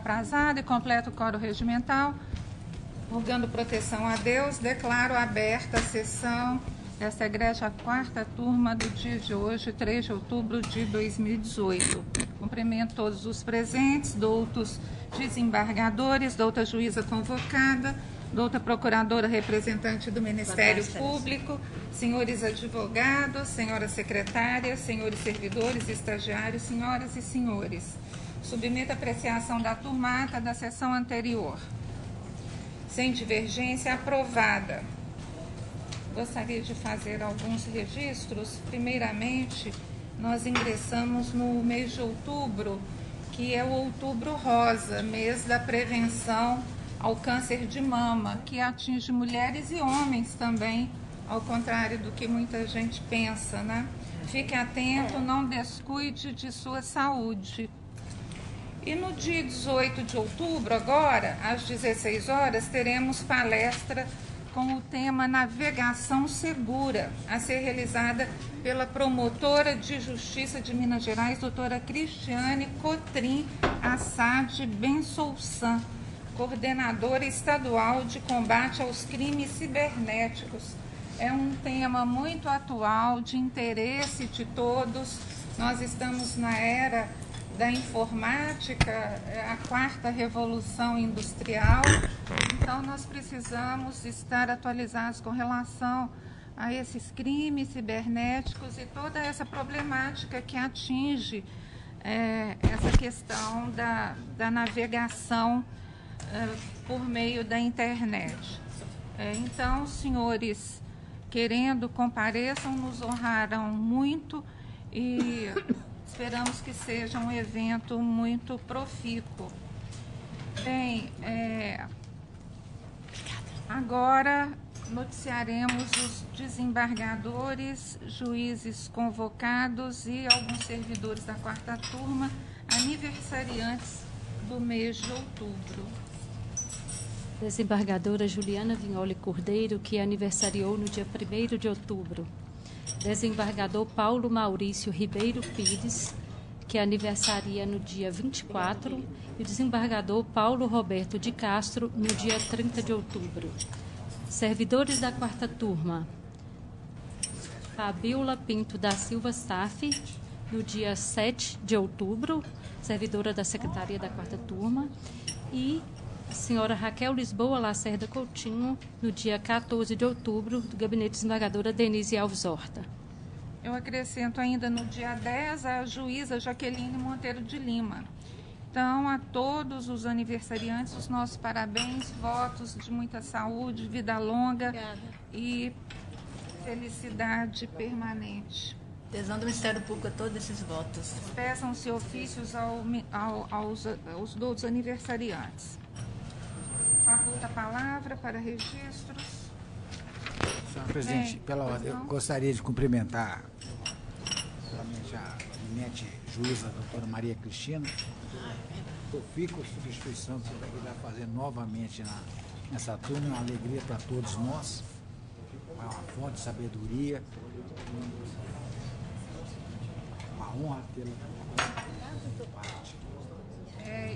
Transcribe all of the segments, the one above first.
aprazado e completo o coro regimental. Rogando proteção a Deus, declaro aberta a sessão desta egrégia quarta turma do dia de hoje, 3 de outubro de 2018. Cumprimento todos os presentes, doutos desembargadores, douta juíza convocada, douta procuradora representante do Ministério Público, senhores advogados, senhoras secretárias, senhores servidores, estagiários, senhoras e senhores. Submeto a apreciação da turmata da sessão anterior. Sem divergência, aprovada. Gostaria de fazer alguns registros. Primeiramente, nós ingressamos no mês de outubro, que é o Outubro Rosa, mês da prevenção ao câncer de mama, que atinge mulheres e homens também, ao contrário do que muita gente pensa, né? Fique atento, não descuide de sua saúde. E no dia 18 de outubro, agora, às 16 horas, teremos palestra com o tema Navegação Segura, a ser realizada pela promotora de Justiça de Minas Gerais, doutora Cristiane Cotrim Assad Bensoussan, coordenadora estadual de combate aos crimes cibernéticos. É um tema muito atual, de interesse de todos. Nós estamos na era da informática, a quarta revolução industrial, então nós precisamos estar atualizados com relação a esses crimes cibernéticos e toda essa problemática que atinge essa questão da navegação por meio da internet. Então, senhores, querendo, compareçam, nos honrarão muito e esperamos que seja um evento muito profícuo. Bem, agora noticiaremos os desembargadores, juízes convocados e alguns servidores da quarta turma, aniversariantes do mês de outubro. Desembargadora Juliana Vignoli Cordeiro, que aniversariou no dia 1º de outubro. Desembargador Paulo Maurício Ribeiro Pires, que aniversaria no dia 24, e o desembargador Paulo Roberto de Castro, no dia 30 de outubro. Servidores da quarta turma: Fabiola Pinto da Silva Staff, no dia 7 de outubro, servidora da Secretaria da quarta turma, e a senhora Raquel Lisboa Lacerda Coutinho, no dia 14 de outubro, do gabinete desembargadora Denise Alves Horta. Eu acrescento ainda no dia 10 a juíza Jaqueline Monteiro de Lima. Então, a todos os aniversariantes, os nossos parabéns, votos de muita saúde, vida longa. Obrigada. E felicidade permanente. Adesão do Ministério Público a todos esses votos. Peçam-se ofícios aos doutos aniversariantes. Faculta a palavra para registros. Senhora Presidente, pela ordem, eu gostaria de cumprimentar somente a eminente juíza, a doutora Maria Cristina. Fico a substituição que você vai fazer novamente nessa turma, é uma alegria para todos nós, é uma fonte de sabedoria, uma honra tê-la parte.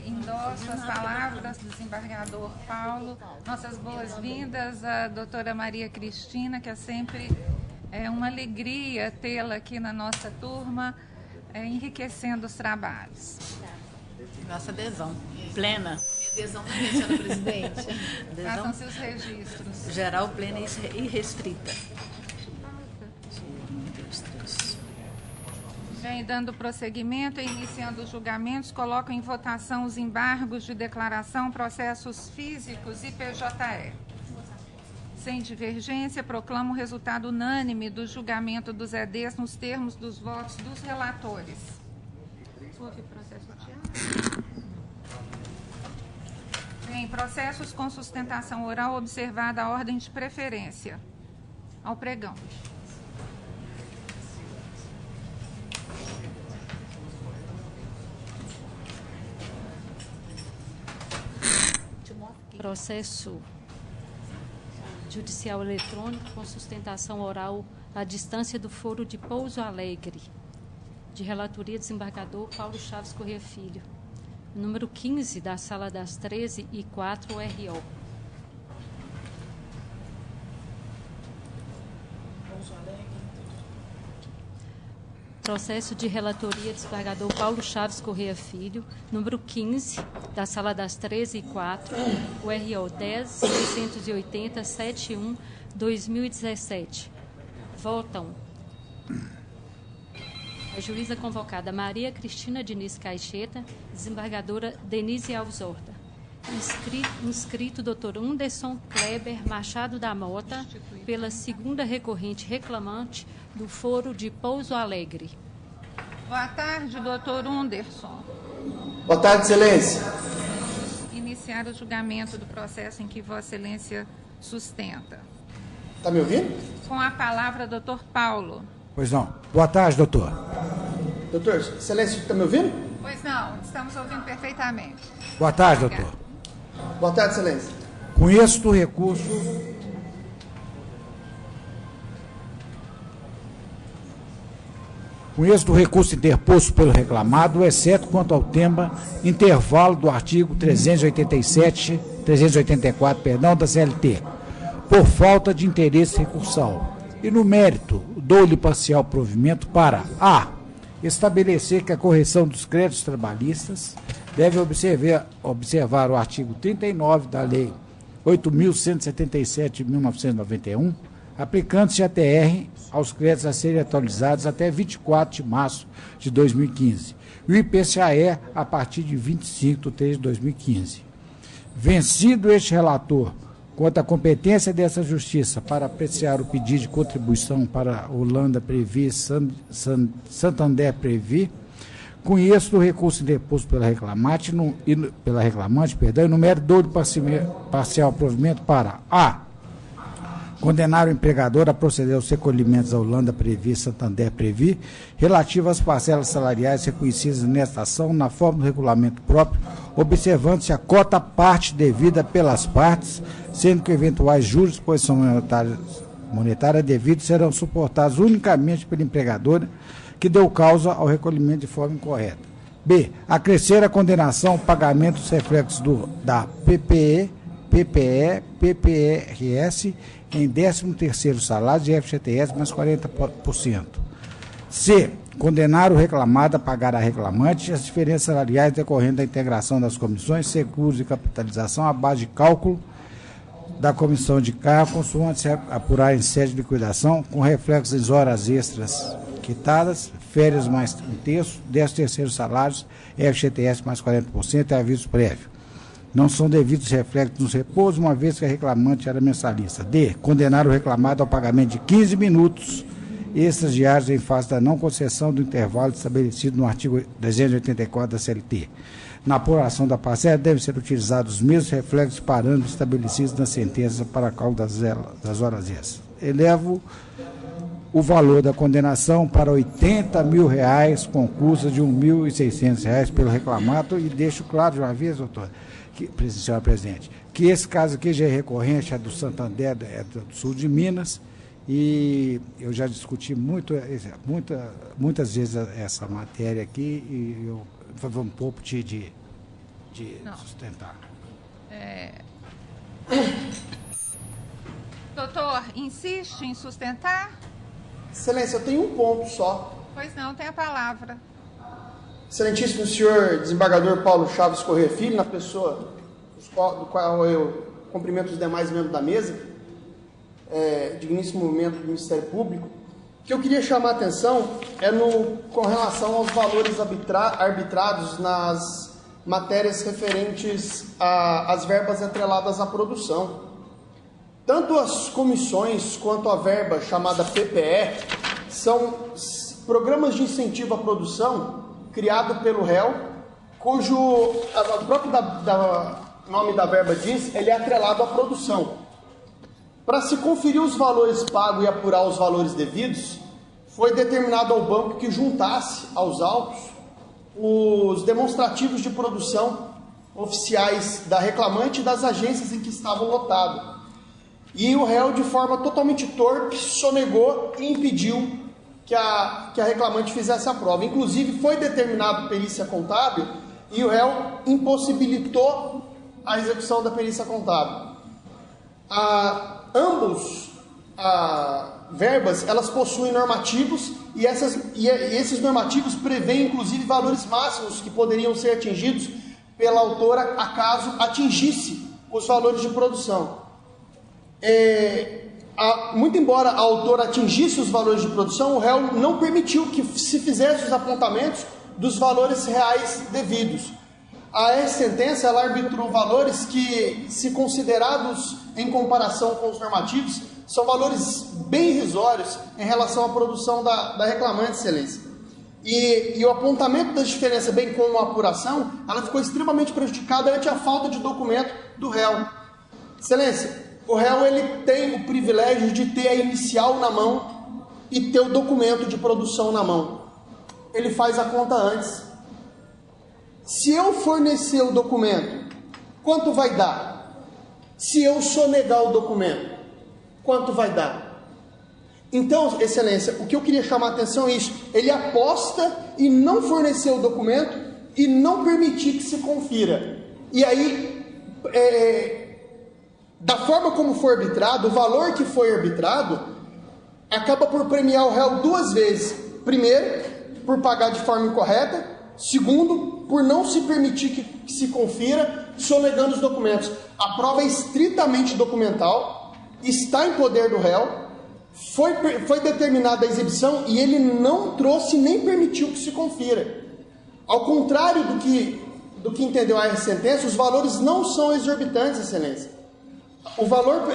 Endosso as palavras do desembargador Paulo, nossas boas-vindas à doutora Maria Cristina, que é sempre uma alegria tê-la aqui na nossa turma, enriquecendo os trabalhos. Nossa adesão plena. Adesão também, senhora presidente. Façam-se os registros. Geral, plena e irrestrita. Bem, dando prosseguimento e iniciando os julgamentos, coloco em votação os embargos de declaração, processos físicos e PJE. Sem divergência, proclamo o resultado unânime do julgamento dos EDs nos termos dos votos dos relatores. Houve processo de Bem, processos com sustentação oral, observada a ordem de preferência. Ao pregão. Processo judicial eletrônico com sustentação oral à distância do foro de Pouso Alegre. De relatoria, desembargador Paulo Chaves Corrêa Filho. número 15, da Sala das 13h04, RO. Processo de relatoria, desembargador Paulo Chaves Correia Filho, número 15, da Sala das 13h04, o RO 10.680.71/2017. Votam a juíza convocada Maria Cristina Diniz Caixeta, desembargadora Denise Alves Horta. Inscrito Dr. Underson Kleber Machado da Mota, pela segunda recorrente reclamante do Foro de Pouso Alegre. Boa tarde, doutor Underson. Boa tarde, Excelência. Iniciar o julgamento do processo em que Vossa Excelência sustenta. Está me ouvindo? Com a palavra, doutor Paulo. Pois não. Boa tarde, doutor. Doutor, Excelência, está me ouvindo? Pois não, estamos ouvindo perfeitamente. Boa tarde, Obrigada. doutor. Boa tarde, Excelência. Conheço do recurso interposto pelo reclamado, exceto quanto ao tema intervalo do artigo 384, da CLT, por falta de interesse recursal. E no mérito, dou-lhe parcial provimento para a. Estabelecer que a correção dos créditos trabalhistas deve observar o artigo 39 da Lei 8.177 de 1991, aplicando-se a TR aos créditos a serem atualizados até 24 de março de 2015, e o IPCAE a partir de 25 de 3 de 2015. Vencido este relator quanto à competência dessa Justiça para apreciar o pedido de contribuição para Holanda Previ, Santander Previ, conheço do recurso interposto pela reclamante, e no mérito dou-lhe parcial provimento para a. Condenar o empregador a proceder aos recolhimentos da Holanda Previ, Santander Previ, relativo às parcelas salariais reconhecidas nesta ação na forma do regulamento próprio, observando-se a cota parte devida pelas partes, sendo que eventuais juros de posição monetária devidos serão suportados unicamente pela empregadora que deu causa ao recolhimento de forma incorreta. B. Acrescer a condenação ao pagamento dos reflexos da PPE, PPRS em 13º salário de FGTS mais 40%. C. Condenar o reclamado a pagar à reclamante as diferenças salariais decorrentes da integração das comissões, seguros e capitalização à base de cálculo da comissão de cargo, consoante se apurar em sede de liquidação, com reflexos em horas extras quitadas, férias mais 1/3, 13º salários, FGTS mais 40% e aviso prévio. Não são devidos reflexos nos repousos, uma vez que a reclamante era mensalista. D. Condenar o reclamado ao pagamento de 15 minutos extras diários em face da não concessão do intervalo estabelecido no artigo 384 da CLT. Na apuração da parcela, devem ser utilizados os mesmos reflexos e parâmetros estabelecidos na sentença para cálculo das horas extras. Elevo o valor da condenação para R$80 mil, com custa de R$1.600 pelo reclamado, e deixo claro de uma vez, doutor, senhora presidente, que esse caso aqui já é recorrente, é do Santander, é do sul de Minas, e eu já discuti muitas vezes essa matéria aqui, e eu vou um pouco de sustentar. Doutor, insiste em sustentar? Excelência, eu tenho um ponto só. Pois não, tem a palavra. Excelentíssimo senhor desembargador Paulo Chaves Correia Filho, na pessoa do qual eu cumprimento os demais membros da mesa, digníssimo membro do Ministério Público, o que eu queria chamar a atenção com relação aos valores arbitrados nas matérias referentes às verbas atreladas à produção. Tanto as comissões quanto a verba chamada PPE são programas de incentivo à produção criado pelo réu, cujo o próprio nome da verba diz, ele é atrelado à produção. Para se conferir os valores pagos e apurar os valores devidos, foi determinado ao banco que juntasse aos autos os demonstrativos de produção oficiais da reclamante e das agências em que estavam lotados. E o réu, de forma totalmente torpe, sonegou e impediu que a reclamante fizesse a prova. Inclusive, foi determinado perícia contábil e o réu impossibilitou a execução da perícia contábil. Ambos verbas, elas possuem normativos e esses normativos prevêem inclusive valores máximos que poderiam ser atingidos pela autora acaso atingisse os valores de produção. Muito embora a autora atingisse os valores de produção, o réu não permitiu que se fizesse os apontamentos dos valores reais devidos. A sentença ela arbitrou valores que, se considerados em comparação com os normativos, são valores bem irrisórios em relação à produção da reclamante, excelência. E o apontamento das diferenças, bem como a apuração, ela ficou extremamente prejudicada ante a falta de documento do réu. Excelência, o réu ele tem o privilégio de ter a inicial na mão e ter o documento de produção na mão. Ele faz a conta antes. Se eu fornecer o documento, quanto vai dar? Se eu sonegar o documento, quanto vai dar? Então, excelência, o que eu queria chamar a atenção é isso. Ele aposta em não fornecer o documento e não permitir que se confira. E aí, da forma como foi arbitrado, o valor que foi arbitrado, acaba por premiar o réu duas vezes. Primeiro, por pagar de forma incorreta. Segundo, por não se permitir que se confira, sonegando os documentos. A prova é estritamente documental, está em poder do réu, foi determinada a exibição e ele não trouxe nem permitiu que se confira. Ao contrário do que entendeu a sentença, os valores não são exorbitantes, excelência. O valor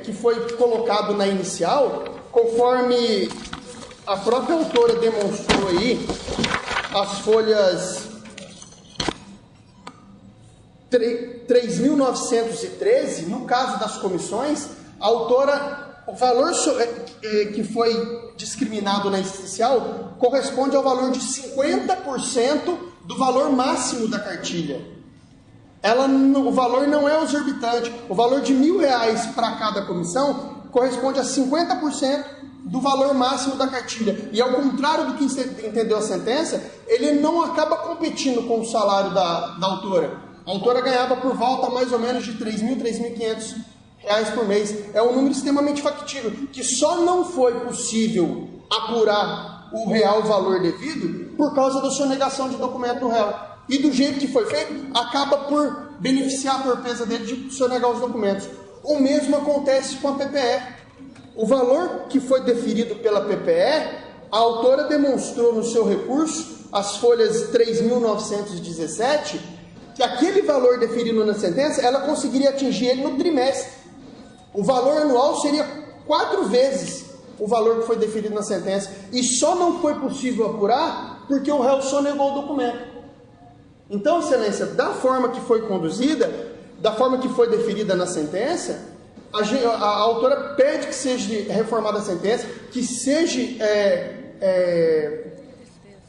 que foi colocado na inicial, conforme a própria autora demonstrou aí, as folhas 3.913, no caso das comissões, a autora, o valor que foi discriminado na inicial corresponde ao valor de 50% do valor máximo da cartilha. O valor não é exorbitante. O valor de R$1.000 para cada comissão corresponde a 50% do valor máximo da cartilha. E ao contrário do que entendeu a sentença, ele não acaba competindo com o salário da autora. A autora ganhava por volta mais ou menos de R$3.000, R$3.500 por mês. É um número extremamente factível, que só não foi possível apurar o real valor devido por causa da sonegação de documento do réu. E do jeito que foi feito, acaba por beneficiar a torpeza dele de sonegar os documentos. O mesmo acontece com a PPE. O valor que foi deferido pela PPE, a autora demonstrou no seu recurso, as folhas 3.917, que aquele valor deferido na sentença, ela conseguiria atingir ele no trimestre. O valor anual seria 4 vezes o valor que foi deferido na sentença. E só não foi possível apurar porque o réu sonegou o documento. Então, excelência, da forma que foi conduzida, da forma que foi deferida na sentença, a autora pede que seja reformada a sentença, que seja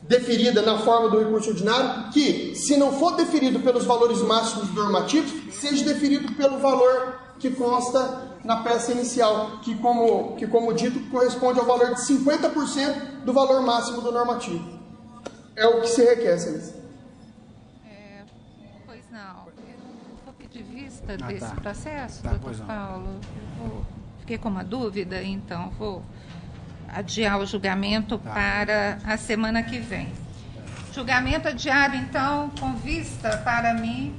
deferida na forma do recurso ordinário, que, se não for deferido pelos valores máximos normativos, seja deferido pelo valor que consta na peça inicial, que como dito, corresponde ao valor de 50% do valor máximo do normativo. É o que se requer, excelência. Pois não. Eu vou pedir vista desse processo, doutor Paulo. Fiquei com uma dúvida, então vou adiar o julgamento para a semana que vem. Julgamento adiado, então, com vista para mim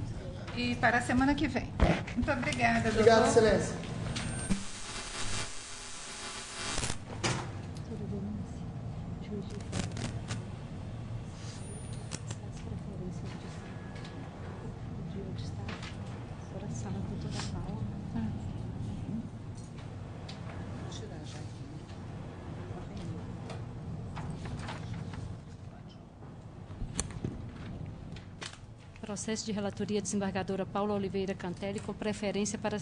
e para a semana que vem. Muito obrigada, doutor. Obrigado, excelência. Processo de relatoria desembargadora Paula Oliveira Cantelli, com preferência para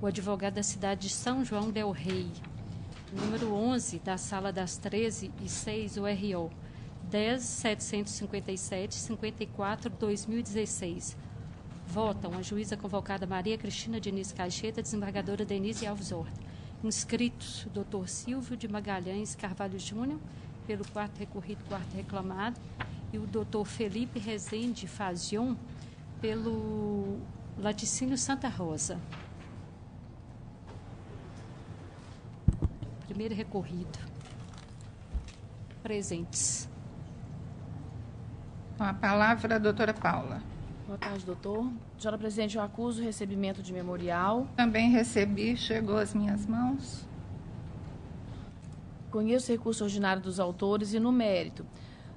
o advogado da cidade de São João del Rei. Número 11, da Sala das 13h06, URO, 10.757-54/2016. Votam a juíza convocada Maria Cristina Diniz Caixeta, desembargadora Denise Alves Horta. Inscritos, Dr. Silvio de Magalhães Carvalho Júnior, pelo quarto recorrido, quarto reclamado, e o doutor Felipe Rezende Fazion, pelo laticínio Santa Rosa. Primeiro recorrido. Presentes. Com a palavra, a doutora Paula. Boa tarde, doutor. Senhora presidente, eu acuso o recebimento de memorial. Também recebi, chegou às minhas mãos. Conheço o recurso ordinário dos autores e, no mérito,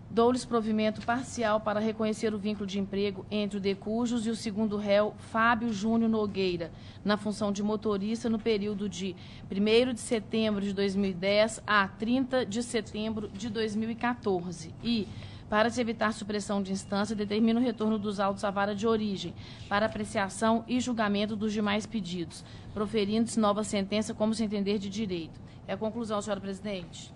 dou-lhes provimento parcial para reconhecer o vínculo de emprego entre o decujus e o segundo réu, Fábio Júnior Nogueira, na função de motorista no período de 1º de setembro de 2010 a 30 de setembro de 2014. E, para se evitar supressão de instância, determina o retorno dos autos à vara de origem, para apreciação e julgamento dos demais pedidos, proferindo-se nova sentença como se entender de direito. É a conclusão, senhora presidente.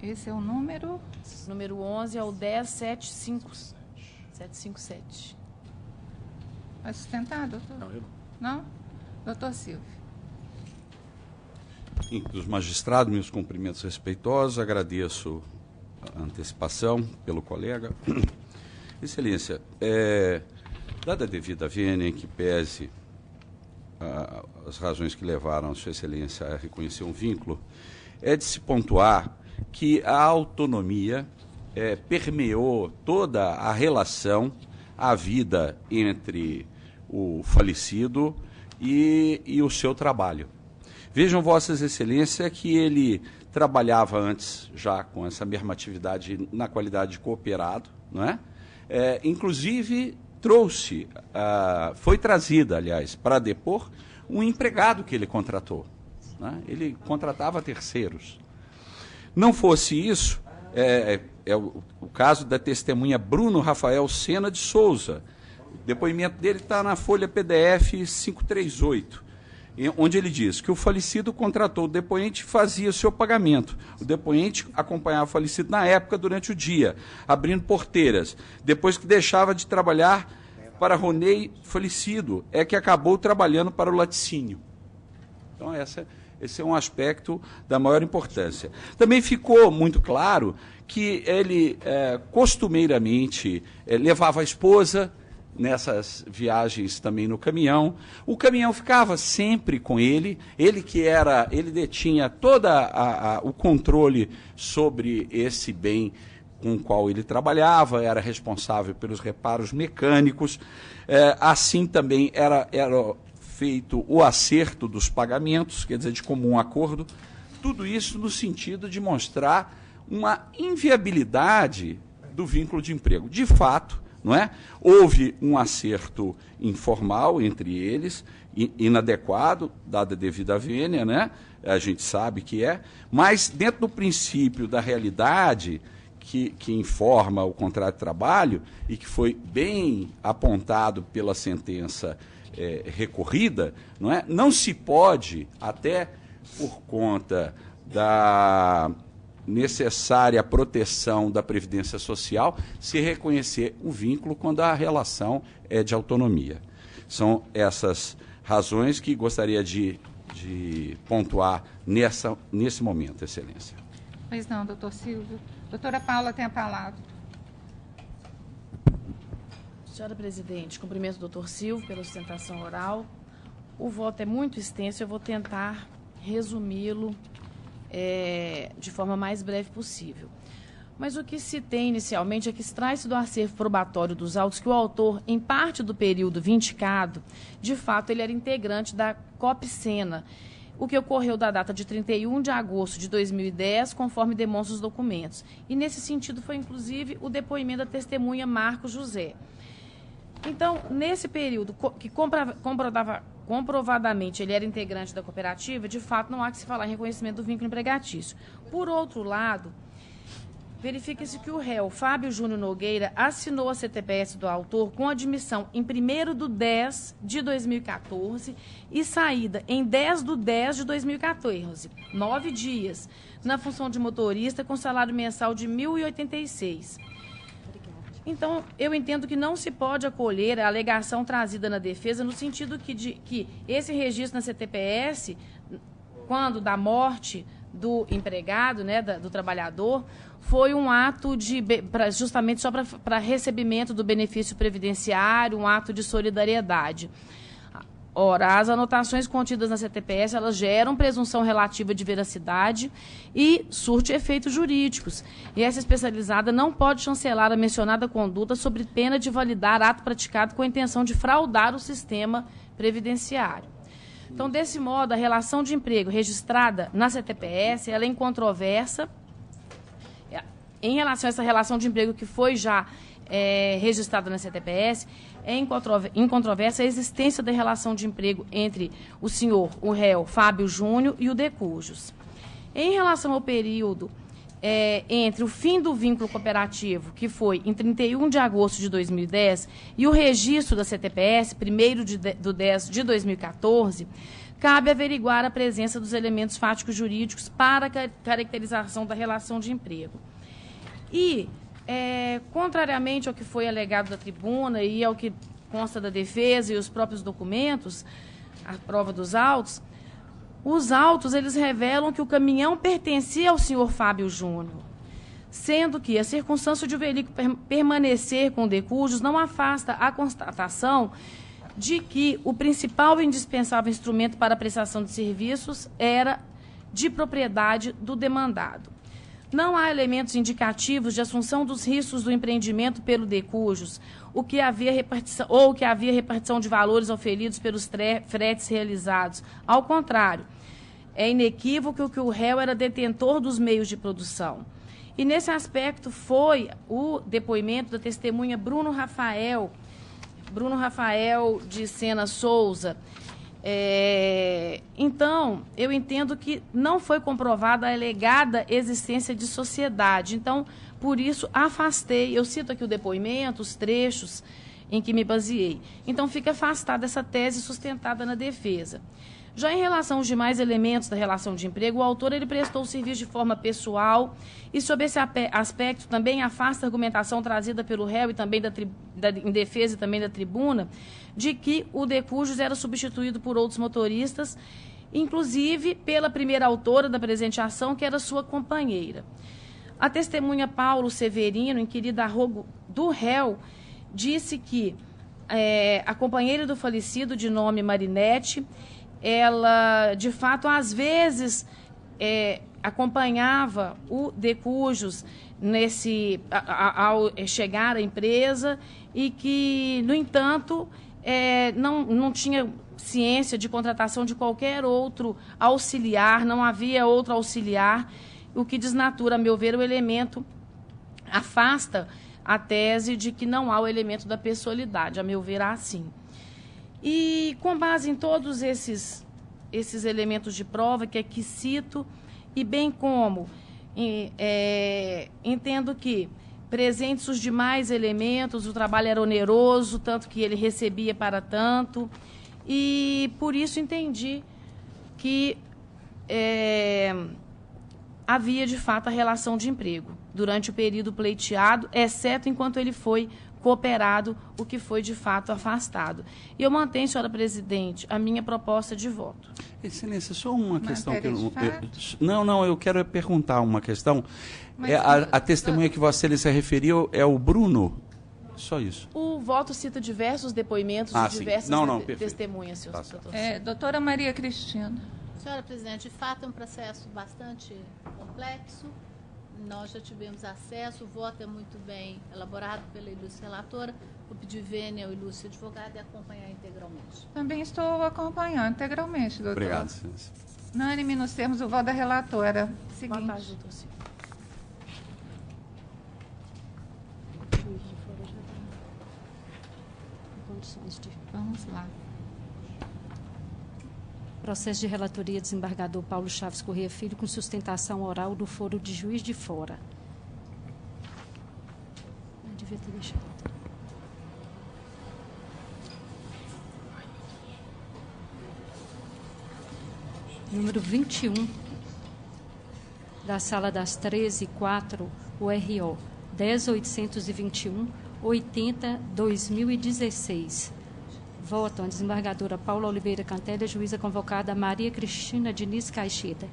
Esse é o número? Número 11 é o 10757. Vai sustentar, doutor? Não, eu Não? Doutor Silvio. dos magistrados, meus cumprimentos respeitosos, agradeço a antecipação pelo colega. Excelência, dada a devida vênia em que pese as razões que levaram a Sua Excelência a reconhecer um vínculo, é de se pontuar que a autonomia permeou toda a relação, a vida entre o falecido e o seu trabalho. Vejam, Vossas Excelências, que ele trabalhava antes já com essa mesma atividade na qualidade de cooperado, não é? Inclusive foi trazida, aliás, para depor um empregado que ele contratou, né? Ele contratava terceiros. Não fosse isso, o caso da testemunha Bruno Rafael Sena de Souza. O depoimento dele está na folha PDF 538, onde ele diz que o falecido contratou o depoente e fazia o seu pagamento. O depoente acompanhava o falecido na época durante o dia, abrindo porteiras. Depois que deixava de trabalhar para Ronei falecido, é que acabou trabalhando para o laticínio. Então, esse é um aspecto da maior importância. Também ficou muito claro que ele costumeiramente levava a esposa nessas viagens também no caminhão. O caminhão ficava sempre com ele ele detinha todo o controle sobre esse bem com o qual ele trabalhava, era responsável pelos reparos mecânicos, assim também era feito o acerto dos pagamentos, quer dizer, de comum acordo, tudo isso no sentido de mostrar uma inviabilidade do vínculo de emprego. De fato, não é? Houve um acerto informal entre eles, inadequado, dada a devida vênia, né? A gente sabe que mas dentro do princípio da realidade que informa o contrato de trabalho e que foi bem apontado pela sentença recorrida, não é? Não se pode, até por conta da necessária proteção da Previdência Social, se reconhecer o vínculo quando a relação é de autonomia. São essas razões que gostaria de pontuar nesse momento, Excelência. Pois não, doutor Silvio. Doutora Paula tem a palavra. Senhora presidente, cumprimento o doutor Silvio pela sustentação oral. O voto é muito extenso, eu vou tentar resumi-lo de forma mais breve possível. Mas o que se tem inicialmente é que extrai-se do acervo probatório dos autos que o autor, em parte do período vindicado, de fato ele era integrante da COPSENA, o que ocorreu da data de 31 de agosto de 2010, conforme demonstram os documentos. E nesse sentido foi inclusive o depoimento da testemunha Marcos José. Então, nesse período que comprovadamente ele era integrante da cooperativa, de fato não há que se falar em reconhecimento do vínculo empregatício. Por outro lado, verifica-se que o réu Fábio Júnior Nogueira assinou a CTPS do autor com admissão em 1º/10/2014 e saída em 10/10/2014, 9 dias, na função de motorista com salário mensal de R$ 1.086. Então, eu entendo que não se pode acolher a alegação trazida na defesa no sentido que esse registro na CTPS quando da morte do empregado, né, do trabalhador, foi um ato justamente só para recebimento do benefício previdenciário, um ato de solidariedade. Ora, as anotações contidas na CTPS, elas geram presunção relativa de veracidade e surte efeitos jurídicos. E essa especializada não pode chancelar a mencionada conduta sob pena de validar ato praticado com a intenção de fraudar o sistema previdenciário. Então, desse modo, a relação de emprego registrada na CTPS, ela é incontroversa. Em relação a essa relação de emprego que foi já registrada na CTPS, é incontroversa a existência da relação de emprego entre o senhor, o réu Fábio Júnior e o de cujos. Em relação ao período entre o fim do vínculo cooperativo, que foi em 31 de agosto de 2010, e o registro da CTPS, 1º de 10 de 2014, cabe averiguar a presença dos elementos fáticos jurídicos para a caracterização da relação de emprego. E, contrariamente ao que foi alegado da tribuna e ao que consta da defesa e os próprios documentos, a prova dos autos, os autos eles revelam que o caminhão pertencia ao senhor Fábio Júnior, sendo que a circunstância de o veículo permanecer com o de cujos não afasta a constatação de que o principal e indispensável instrumento para a prestação de serviços era de propriedade do demandado. Não há elementos indicativos de assunção dos riscos do empreendimento pelo de cujos, ou que havia repartição de valores oferidos pelos fretes realizados. Ao contrário, é inequívoco que o réu era detentor dos meios de produção. E, nesse aspecto, foi o depoimento da testemunha Bruno Rafael de Sena Souza. Então, eu entendo que não foi comprovada a alegada existência de sociedade. Então, por isso, afastei. Eu cito aqui o depoimento, os trechos em que me baseei. Então, fica afastada essa tese sustentada na defesa. Já em relação aos demais elementos da relação de emprego, o autor ele prestou o serviço de forma pessoal e, sob esse aspecto, também afasta a argumentação trazida pelo réu e também em defesa e também da tribuna, de que o de cujos era substituído por outros motoristas, inclusive pela primeira autora da presente ação, que era sua companheira. A testemunha Paulo Severino, inquirida a rogo do réu, disse que a companheira do falecido, de nome Marinete, ela, de fato, às vezes acompanhava o de cujos ao chegar à empresa e que, no entanto, não tinha ciência de contratação de qualquer outro auxiliar, não havia outro auxiliar, o que desnatura, a meu ver, o elemento, afasta a tese de que não há o elemento da pessoalidade, a meu ver, há sim. E, com base em todos esses elementos de prova que aqui cito, e bem como entendo que, presentes os demais elementos, o trabalho era oneroso, tanto que ele recebia para tanto, e por isso entendi que havia, de fato, a relação de emprego durante o período pleiteado, exceto enquanto ele foi cooperado, o que foi, de fato, afastado. E eu mantenho, senhora presidente, a minha proposta de voto. Excelência, só uma questão que eu eu quero perguntar uma questão. A testemunha que Vossa Excelência referiu é o Bruno? Só isso. O voto cita diversos depoimentos de diversas testemunhas, senhor doutor. Doutora Maria Cristina. Senhora presidente, de fato é um processo bastante complexo. Nós já tivemos acesso, o voto é muito bem elaborado pela ilustre relatora. Vou pedir vênia ao ilustre advogado e acompanhar integralmente. Também estou acompanhando integralmente, doutor. Obrigado, senhora. Unânime nos termos do voto da relatora. Seguinte. Boa tarde, doutor Silvio. Vamos lá. Processo de relatoria, desembargador Paulo Chaves Corrêa Filho, com sustentação oral do foro de Juiz de Fora. Eu devia ter deixado. Número 21, da Sala das 13h04, URO 10.821, 80/2016. Votam a desembargadora Paula Oliveira Cantelli, juíza convocada Maria Cristina Diniz Caixeta.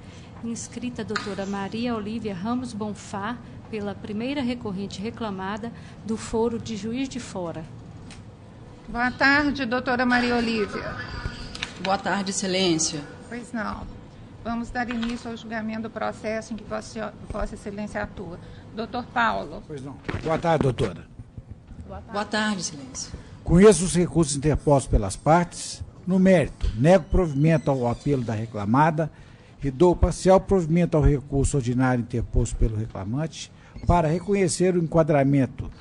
Inscrita a doutora Maria Olívia Ramos Bonfá, pela primeira recorrente reclamada do foro de Juiz de Fora. Boa tarde, doutora Maria Olívia. Boa tarde, excelência. Pois não. Vamos dar início ao julgamento do processo em que Vossa Excelência atua. Doutor Paulo. Pois não. Boa tarde, doutora. Boa tarde, excelência. Conheço os recursos interpostos pelas partes. No mérito, nego provimento ao apelo da reclamada e dou parcial provimento ao recurso ordinário interposto pelo reclamante para reconhecer o enquadramento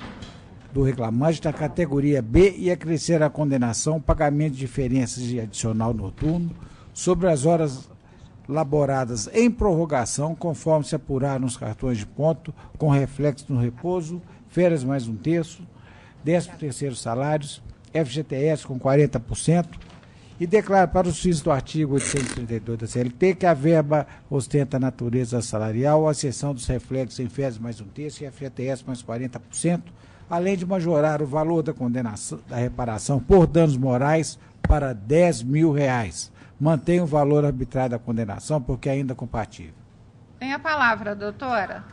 do reclamante da categoria B e acrescer a condenação pagamento de diferenças de adicional noturno sobre as horas laboradas em prorrogação, conforme se apurar nos cartões de ponto, com reflexo no repouso, férias mais 1/3, 13º salários, FGTS com 40%, e declara para os fins do artigo 832 da CLT que a verba ostenta a natureza salarial, à exceção dos reflexos em férias mais 1/3 e FGTS mais 40%, além de majorar o valor da condenação da reparação por danos morais para R$10.000. Mantém o valor arbitrário da condenação porque é ainda compatível. Tem a palavra, doutora.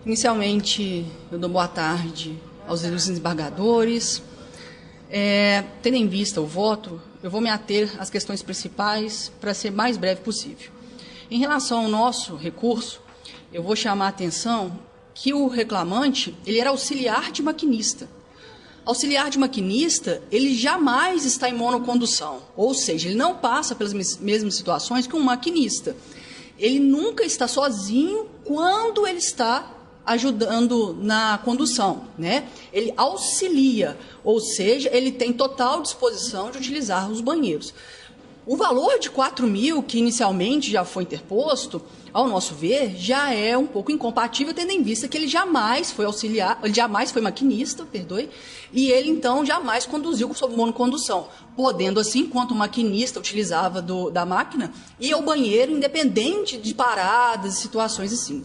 Inicialmente, eu dou boa tarde aos desembargadores. Tendo em vista o voto, eu vou me ater às questões principais para ser mais breve possível. Em relação ao nosso recurso, eu vou chamar a atenção que o reclamante ele era auxiliar de maquinista. Auxiliar de maquinista, ele jamais está em monocondução, ou seja, ele não passa pelas mesmas situações que um maquinista. Ele nunca está sozinho quando ele está ajudando na condução, né? Ele auxilia, ou seja, ele tem total disposição de utilizar os banheiros. O valor de R$4.000, que inicialmente já foi interposto, ao nosso ver, já é um pouco incompatível, tendo em vista que ele jamais foi auxiliar, ele jamais foi maquinista, e ele, então, jamais conduziu sob monocondução, podendo, assim, enquanto o maquinista utilizava da máquina, ir ao banheiro, independente de paradas, situações assim.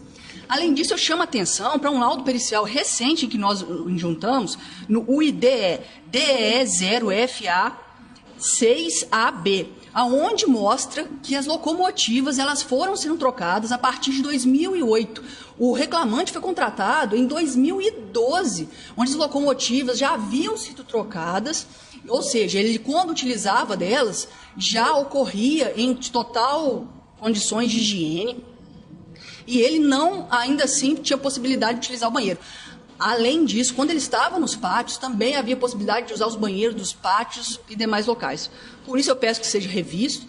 Além disso, eu chamo a atenção para um laudo pericial recente que nós juntamos no UIDE DE0FA6AB, aonde mostra que as locomotivas elas foram sendo trocadas a partir de 2008. O reclamante foi contratado em 2012, onde as locomotivas já haviam sido trocadas, ou seja, ele quando utilizava delas já ocorria em total condições de higiene, e ele não, ainda assim, tinha possibilidade de utilizar o banheiro. Além disso, quando ele estava nos pátios, também havia possibilidade de usar os banheiros dos pátios e demais locais. Por isso eu peço que seja revisto,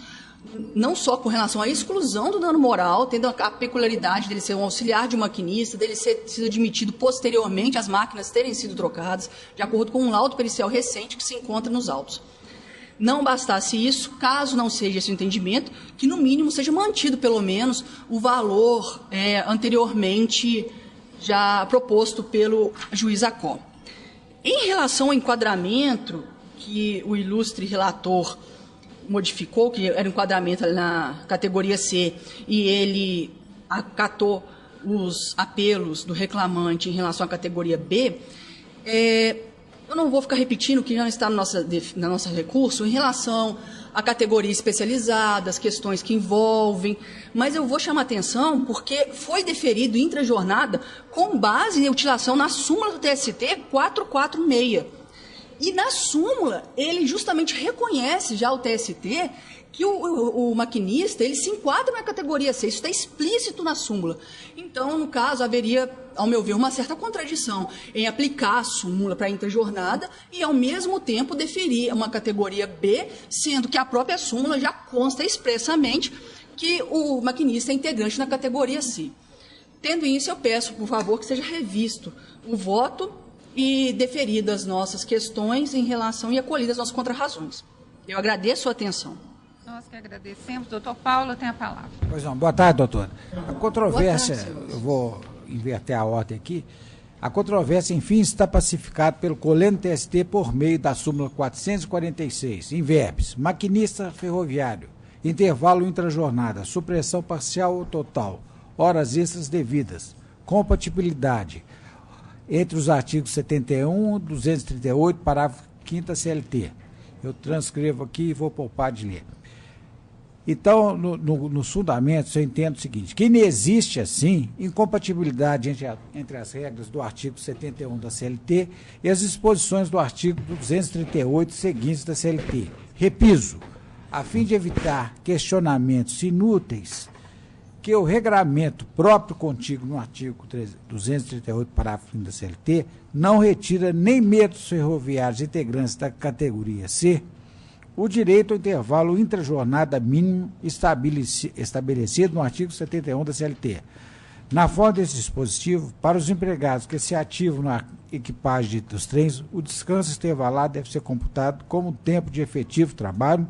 não só com relação à exclusão do dano moral, tendo a peculiaridade dele ser um auxiliar de um maquinista, dele ser sido admitido posteriormente as máquinas terem sido trocadas, de acordo com um laudo pericial recente que se encontra nos autos. Não bastasse isso, caso não seja esse o entendimento, que no mínimo seja mantido pelo menos o valor anteriormente já proposto pelo juiz Acó. Em relação ao enquadramento que o ilustre relator modificou, que era um enquadramento na categoria C, e ele acatou os apelos do reclamante em relação à categoria B, eu não vou ficar repetindo o que já está no nosso recurso em relação à categoria especializada, as questões que envolvem, mas eu vou chamar atenção porque foi deferido intrajornada com base em utilização na súmula do TST 446. E na súmula, ele justamente reconhece já o TST que o maquinista ele se enquadra na categoria C, isso está explícito na súmula. Então, no caso, haveria, ao meu ver, uma certa contradição em aplicar a súmula para a intrajornada e, ao mesmo tempo, deferir uma categoria B, sendo que a própria súmula já consta expressamente que o maquinista é integrante na categoria C. Tendo isso, eu peço, por favor, que seja revisto o voto e deferidas nossas questões em relação e acolhidas nossas contrarrazões. Eu agradeço a atenção. Nós que agradecemos. Doutor Paulo tem a palavra. Pois não. Boa tarde, doutora. A controvérsia, eu vou inverter a ordem aqui, a controvérsia, enfim, está pacificada pelo Coleno TST por meio da súmula 446, em verbes, maquinista ferroviário, intervalo intrajornada, supressão parcial ou total, horas extras devidas, compatibilidade entre os artigos 71 e 238, parágrafo 5º CLT. Eu transcrevo aqui e vou poupar de ler. Então, nos fundamentos, eu entendo o seguinte, que não existe, assim, incompatibilidade entre as regras do artigo 71 da CLT e as disposições do artigo 238 seguintes da CLT. Repiso, a fim de evitar questionamentos inúteis, que o regramento próprio contigo no artigo 238, parágrafo 1 da CLT, não retira nem metros ferroviários integrantes da categoria C o direito ao intervalo intrajornada mínimo estabelecido no artigo 71 da CLT. Na forma desse dispositivo, para os empregados que se ativam na equipagem dos trens, o descanso intervalado deve ser computado como tempo de efetivo trabalho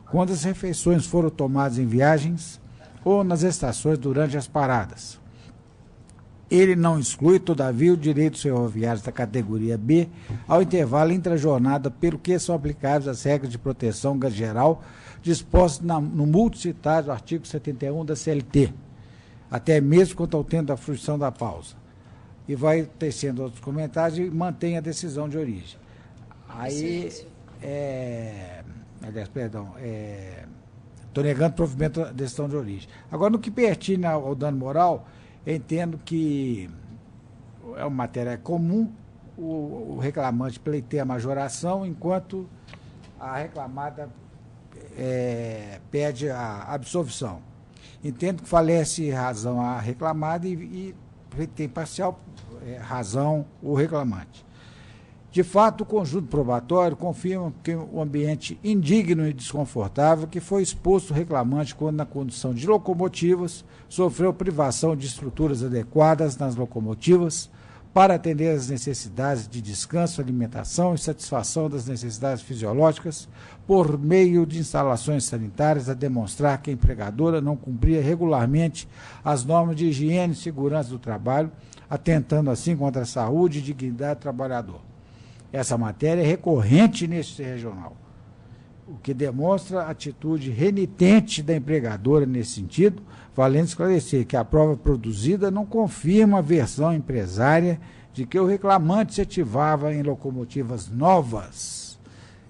quando as refeições foram tomadas em viagens ou nas estações durante as paradas. Ele não exclui, todavia, os direitos ferroviários da categoria B ao intervalo intrajornada, pelo que são aplicáveis as regras de proteção geral dispostas no multicitado artigo 71 da CLT, até mesmo quanto ao tempo da fruição da pausa. E vai tecendo outros comentários e mantém a decisão de origem. Aí, estou negando provimento da decisão de origem. Agora, no que pertine ao dano moral, eu entendo que é uma matéria comum, o reclamante pleiteia a majoração, enquanto a reclamada pede a absolvição. Entendo que falece razão a reclamada e tem parcial razão o reclamante. De fato, o conjunto probatório confirma que o ambiente indigno e desconfortável que foi exposto o reclamante quando, na condução de locomotivas, sofreu privação de estruturas adequadas nas locomotivas para atender às necessidades de descanso, alimentação e satisfação das necessidades fisiológicas por meio de instalações sanitárias, a demonstrar que a empregadora não cumpria regularmente as normas de higiene e segurança do trabalho, atentando assim contra a saúde e dignidade do trabalhador. Essa matéria é recorrente neste regional, o que demonstra a atitude renitente da empregadora nesse sentido, valendo esclarecer que a prova produzida não confirma a versão empresária de que o reclamante se ativava em locomotivas novas,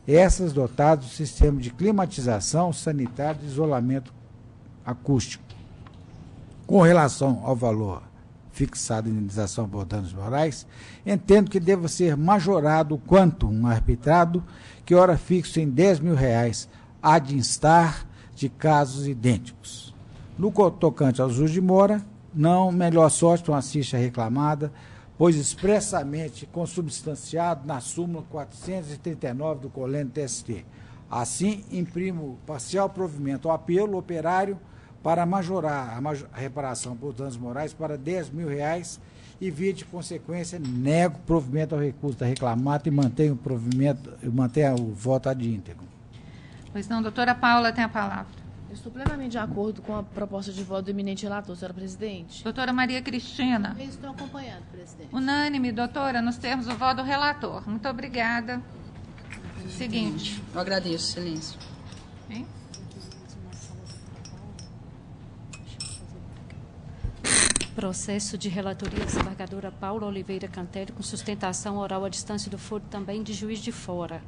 essas dotadas do sistema de climatização sanitária e isolamento acústico. Com relação ao valor fixado em indenização por danos morais, entendo que deva ser majorado o quantum arbitrado, que ora fixo em R$10.000, ad instar de casos idênticos. No tocante aos juros de mora, não melhor sorte não assiste a reclamada, pois expressamente consubstanciado na súmula 439 do Colênio TST. Assim, imprimo parcial provimento ao apelo operário para majorar a reparação por danos morais para R$10.000 e, via de consequência, nego provimento ao recurso da reclamata e mantenho o voto ad íntegro. Pois não, doutora Paula tem a palavra. Eu estou plenamente de acordo com a proposta de voto do eminente relator, senhora presidente. Doutora Maria Cristina. Eu estou acompanhando, presidente. Unânime, doutora, nos termos do voto do relator. Muito obrigada. Seguinte. Eu agradeço, excelência. Hein? Processo de relatoria desembargadora Paula Oliveira Cantelli, com sustentação oral à distância do foro também de Juiz de Fora.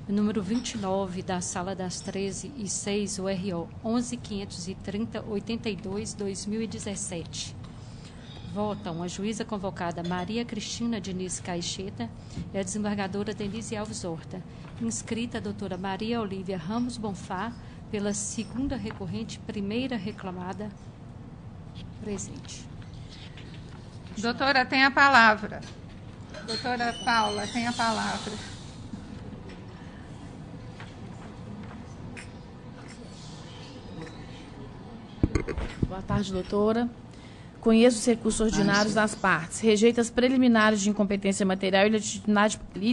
Número 29 da Sala das 13h06, URO 11.530.82/2017. Votam a juíza convocada Maria Cristina Diniz Caixeta e a desembargadora Denise Alves Horta. Inscrita a doutora Maria Olívia Ramos Bonfá, pela segunda recorrente, primeira reclamada, presente. Doutora, tem a palavra. Doutora Paula, tem a palavra. Boa tarde, doutora. Conheço os recursos ordinários das partes. Rejeita as preliminares de incompetência material e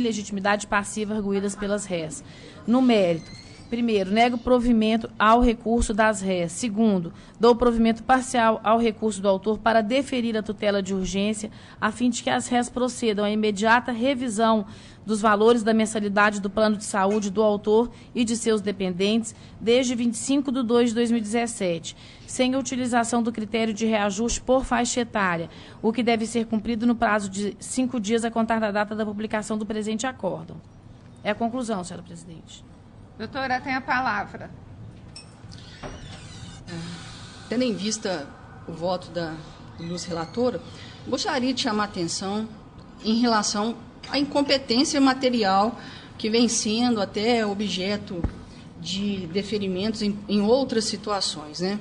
legitimidade passiva arguídas pelas réis. No mérito, Primeiro, nego provimento ao recurso das réis. Segundo, dou provimento parcial ao recurso do autor para deferir a tutela de urgência, a fim de que as réis procedam à imediata revisão dos valores da mensalidade do plano de saúde do autor e de seus dependentes desde 25/2/2017, sem a utilização do critério de reajuste por faixa etária, o que deve ser cumprido no prazo de 5 dias a contar da data da publicação do presente acórdão. É a conclusão, senhora presidente. Doutora, tem a palavra. Tendo em vista o voto da ilustre relatora, gostaria de chamar a atenção em relação à incompetência material que vem sendo até objeto de deferimentos em outras situações, né?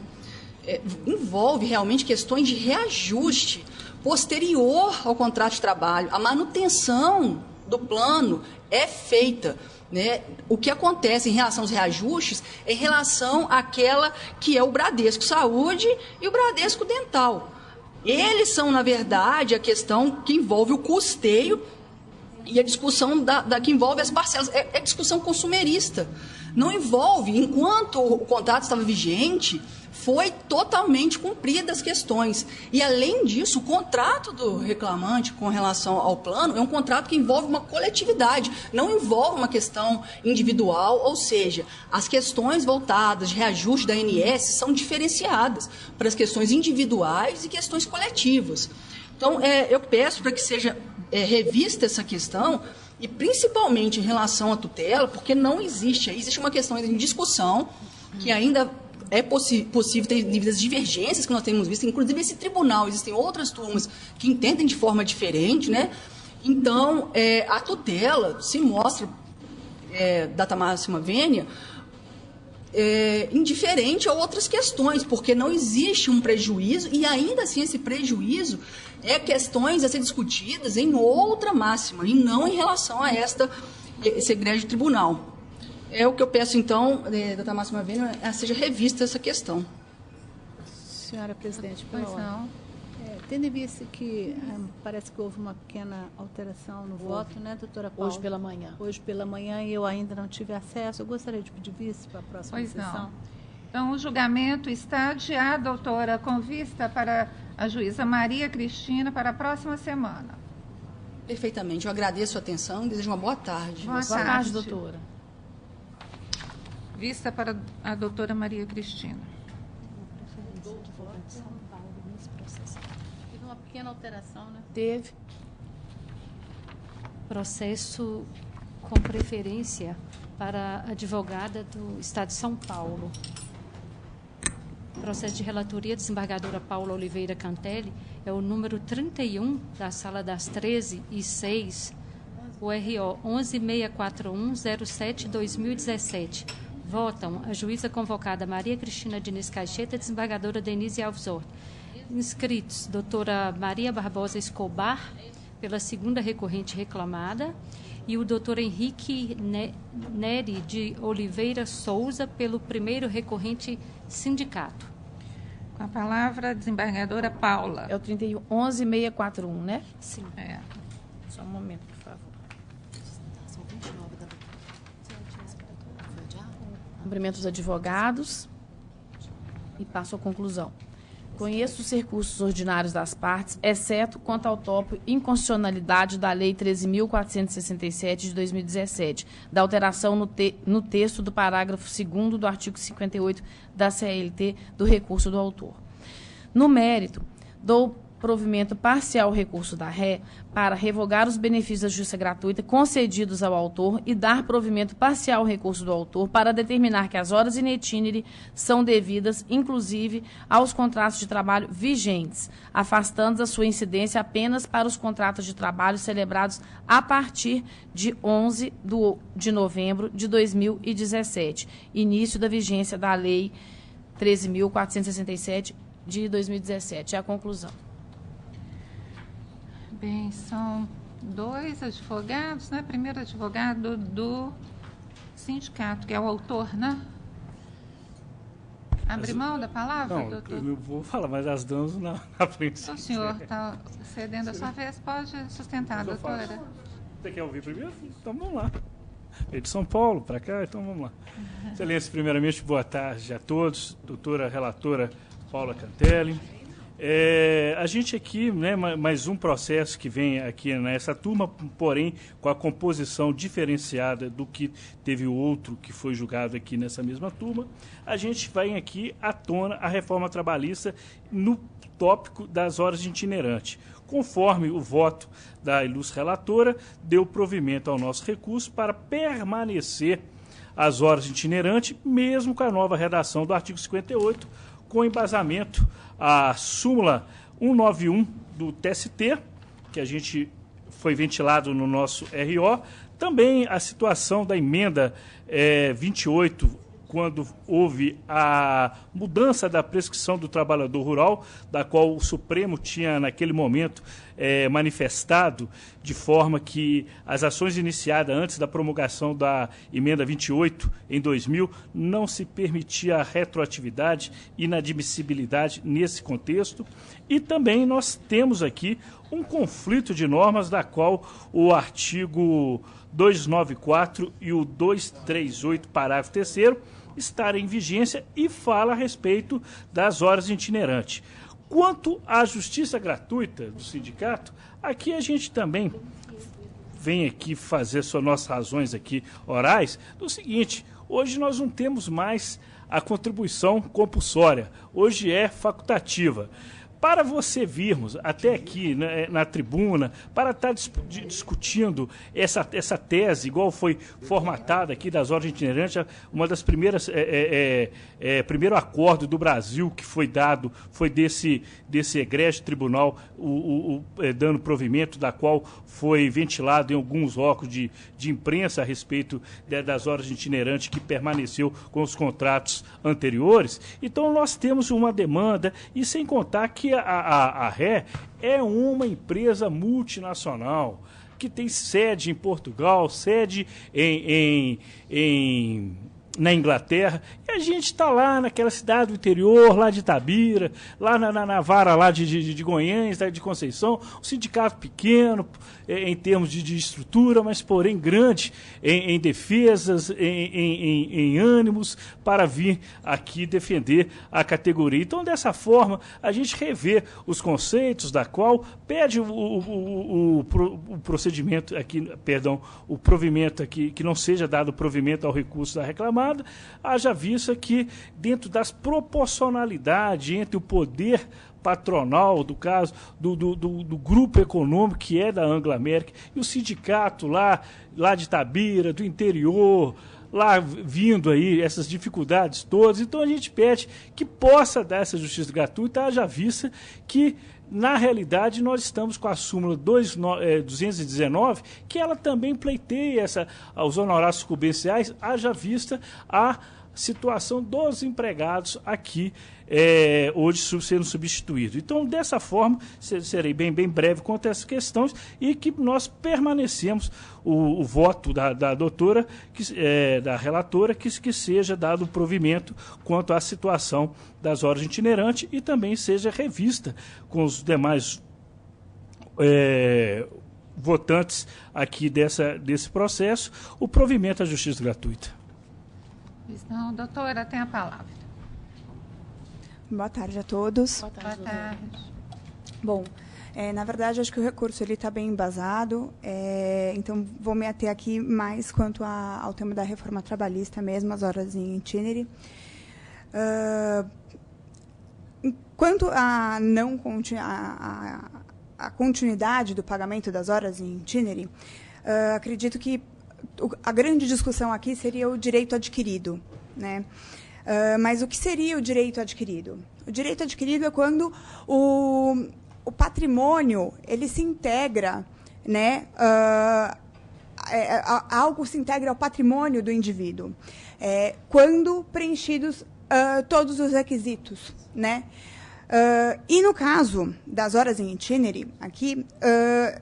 Envolve realmente questões de reajuste posterior ao contrato de trabalho. A manutenção do plano é feita, né? O que acontece em relação aos reajustes é em relação àquela que é o Bradesco Saúde e o Bradesco Dental. Eles são, na verdade, a questão que envolve o custeio e a discussão que envolve as parcelas. É discussão consumerista. Não envolve, enquanto o contrato estava vigente, foi totalmente cumprida as questões. E, além disso, o contrato do reclamante com relação ao plano é um contrato que envolve uma coletividade, não envolve uma questão individual, ou seja, as questões voltadas de reajuste da ANS são diferenciadas para as questões individuais e questões coletivas. Então, eu peço para que seja revista essa questão, e principalmente em relação à tutela, porque não existe uma questão ainda em discussão, que ainda é possível ter devidas divergências que nós temos visto, inclusive esse tribunal, existem outras turmas que entendem de forma diferente, né? Então, a tutela se mostra, data máxima vênia, indiferente a outras questões, porque não existe um prejuízo, e ainda assim esse prejuízo é questões a ser discutidas em outra máxima, e não em relação a esse egrégio tribunal. É o que eu peço, então, data máxima vênia, seja revista essa questão. Senhora presidente, pela Pois ordem. não. Tendo em vista que parece que houve uma pequena alteração no voto, né, doutora Paula? Hoje pela manhã. Hoje pela manhã, e eu ainda não tive acesso. Eu gostaria de pedir vice para a próxima Pois sessão. não. Então, o julgamento está adiado, doutora, com vista para a juíza Maria Cristina para a próxima semana. Perfeitamente. Eu agradeço a atenção e desejo uma boa tarde. Boa Boa tarde, doutora. Vista para a doutora Maria Cristina. Teve uma pequena alteração, né? Teve. Processo com preferência para a advogada do Estado de São Paulo. Processo de relatoria, desembargadora Paula Oliveira Cantelli, é o número 31 da Sala das 13h06, o RO 1164107-2017. Votam a juíza convocada Maria Cristina Diniz Caixeta, desembargadora Denise Alves Horta. Inscritos, doutora Maria Barbosa Escobar, pela segunda recorrente reclamada, e o doutor Henrique Neri de Oliveira Souza, pelo primeiro recorrente sindicato. Com a palavra, a desembargadora Paula. É o 31-11-641, né? Sim. Só um momento, por favor. Cumprimento os advogados e passo à conclusão. Conheço os recursos ordinários das partes, exceto quanto ao tópico inconstitucionalidade da Lei 13.467 de 2017, da alteração no texto do parágrafo 2º do artigo 58 da CLT do recurso do autor. No mérito, dou provimento parcial ao recurso da ré para revogar os benefícios da justiça gratuita concedidos ao autor e dar provimento parcial ao recurso do autor para determinar que as horas in itinere são devidas, inclusive, aos contratos de trabalho vigentes, afastando a sua incidência apenas para os contratos de trabalho celebrados a partir de 11 de novembro de 2017, início da vigência da Lei 13.467 de 2017. É a conclusão. Bem, são dois advogados, né? Primeiro advogado do sindicato, que é o autor, né? Abre mão da palavra, Não, doutor? eu não vou falar, mas as damas na frente. O senhor está cedendo a sua vez, pode sustentar, Mas eu doutora. faço. Você quer ouvir primeiro? Então vamos lá. veio de São Paulo para cá, então vamos lá. Excelência, primeiramente, boa tarde a todos, doutora relatora Paula Cantelli. A gente aqui, né, mais um processo que vem aqui nessa turma, porém com a composição diferenciada do que teve o outro que foi julgado aqui nessa mesma turma, a gente vai aqui à tona a reforma trabalhista no tópico das horas de itinerante. Conforme o voto da ilustre relatora, deu provimento ao nosso recurso para permanecer as horas de itinerante, mesmo com a nova redação do artigo 58, com embasamento à súmula 191 do TST, que a gente foi ventilado no nosso RO, também a situação da emenda 28, quando houve a mudança da prescrição do trabalhador rural, da qual o Supremo tinha, naquele momento, manifestado, de forma que as ações iniciadas antes da promulgação da emenda 28, em 2000, não se permitia a retroatividade e inadmissibilidade nesse contexto. E também nós temos aqui um conflito de normas, da qual o artigo 294 e o 238, parágrafo 3º, estar em vigência e fala a respeito das horas itinerantes. Quanto à justiça gratuita do sindicato, aqui a gente também vem aqui fazer nossas razões aqui orais do seguinte: hoje nós não temos mais a contribuição compulsória, hoje é facultativa. Para você virmos até aqui, né, na tribuna, para estar discutindo essa tese, igual foi formatada aqui das horas itinerantes, uma das primeiras, primeiro acordo do Brasil que foi dado, foi desse egrégio tribunal, dando provimento, da qual foi ventilado em alguns órgãos de imprensa a respeito das horas itinerantes, que permaneceu com os contratos anteriores. Então nós temos uma demanda, e sem contar que a RE é uma empresa multinacional que tem sede em Portugal, sede na Inglaterra, e a gente está lá naquela cidade do interior, lá de Itabira, lá na vara lá de Goiânia, de Conceição, um sindicato pequeno em termos de estrutura, mas porém grande em defesas, em ânimos, para vir aqui defender a categoria. Então, dessa forma, a gente revê os conceitos, da qual pede o procedimento aqui, perdão, o provimento aqui, que não seja dado provimento ao recurso da reclamada, haja vista que, dentro das proporcionalidades entre o poder patronal, do caso, do grupo econômico, que é da Anglo-América, e o sindicato lá de Itabira, do interior, lá vindo aí essas dificuldades todas. Então a gente pede que possa dar essa justiça gratuita, haja vista que, na realidade, nós estamos com a súmula 219, que ela também pleiteia os honorários sucumbenciais, haja vista a situação dos empregados aqui hoje sendo substituídos. Então, dessa forma, serei bem breve quanto a essas questões, e que nós permanecemos o voto da doutora, da relatora, que seja dado provimento quanto à situação das horas itinerantes, e também seja revista com os demais votantes aqui desse processo o provimento à justiça gratuita. Então, doutora, tem a palavra. Boa tarde a todos. Boa tarde. Bom, na verdade, acho que o recurso está bem embasado, então vou me ater aqui mais quanto ao tema da reforma trabalhista mesmo, as horas em itinere. Quanto à a continuidade do pagamento das horas em itinere, acredito que a grande discussão aqui seria o direito adquirido, né? Mas o que seria o direito adquirido? O direito adquirido é quando o patrimônio ele se integra, né? Algo se integra ao patrimônio do indivíduo, quando preenchidos todos os requisitos, né? E no caso das horas em itinere, aqui,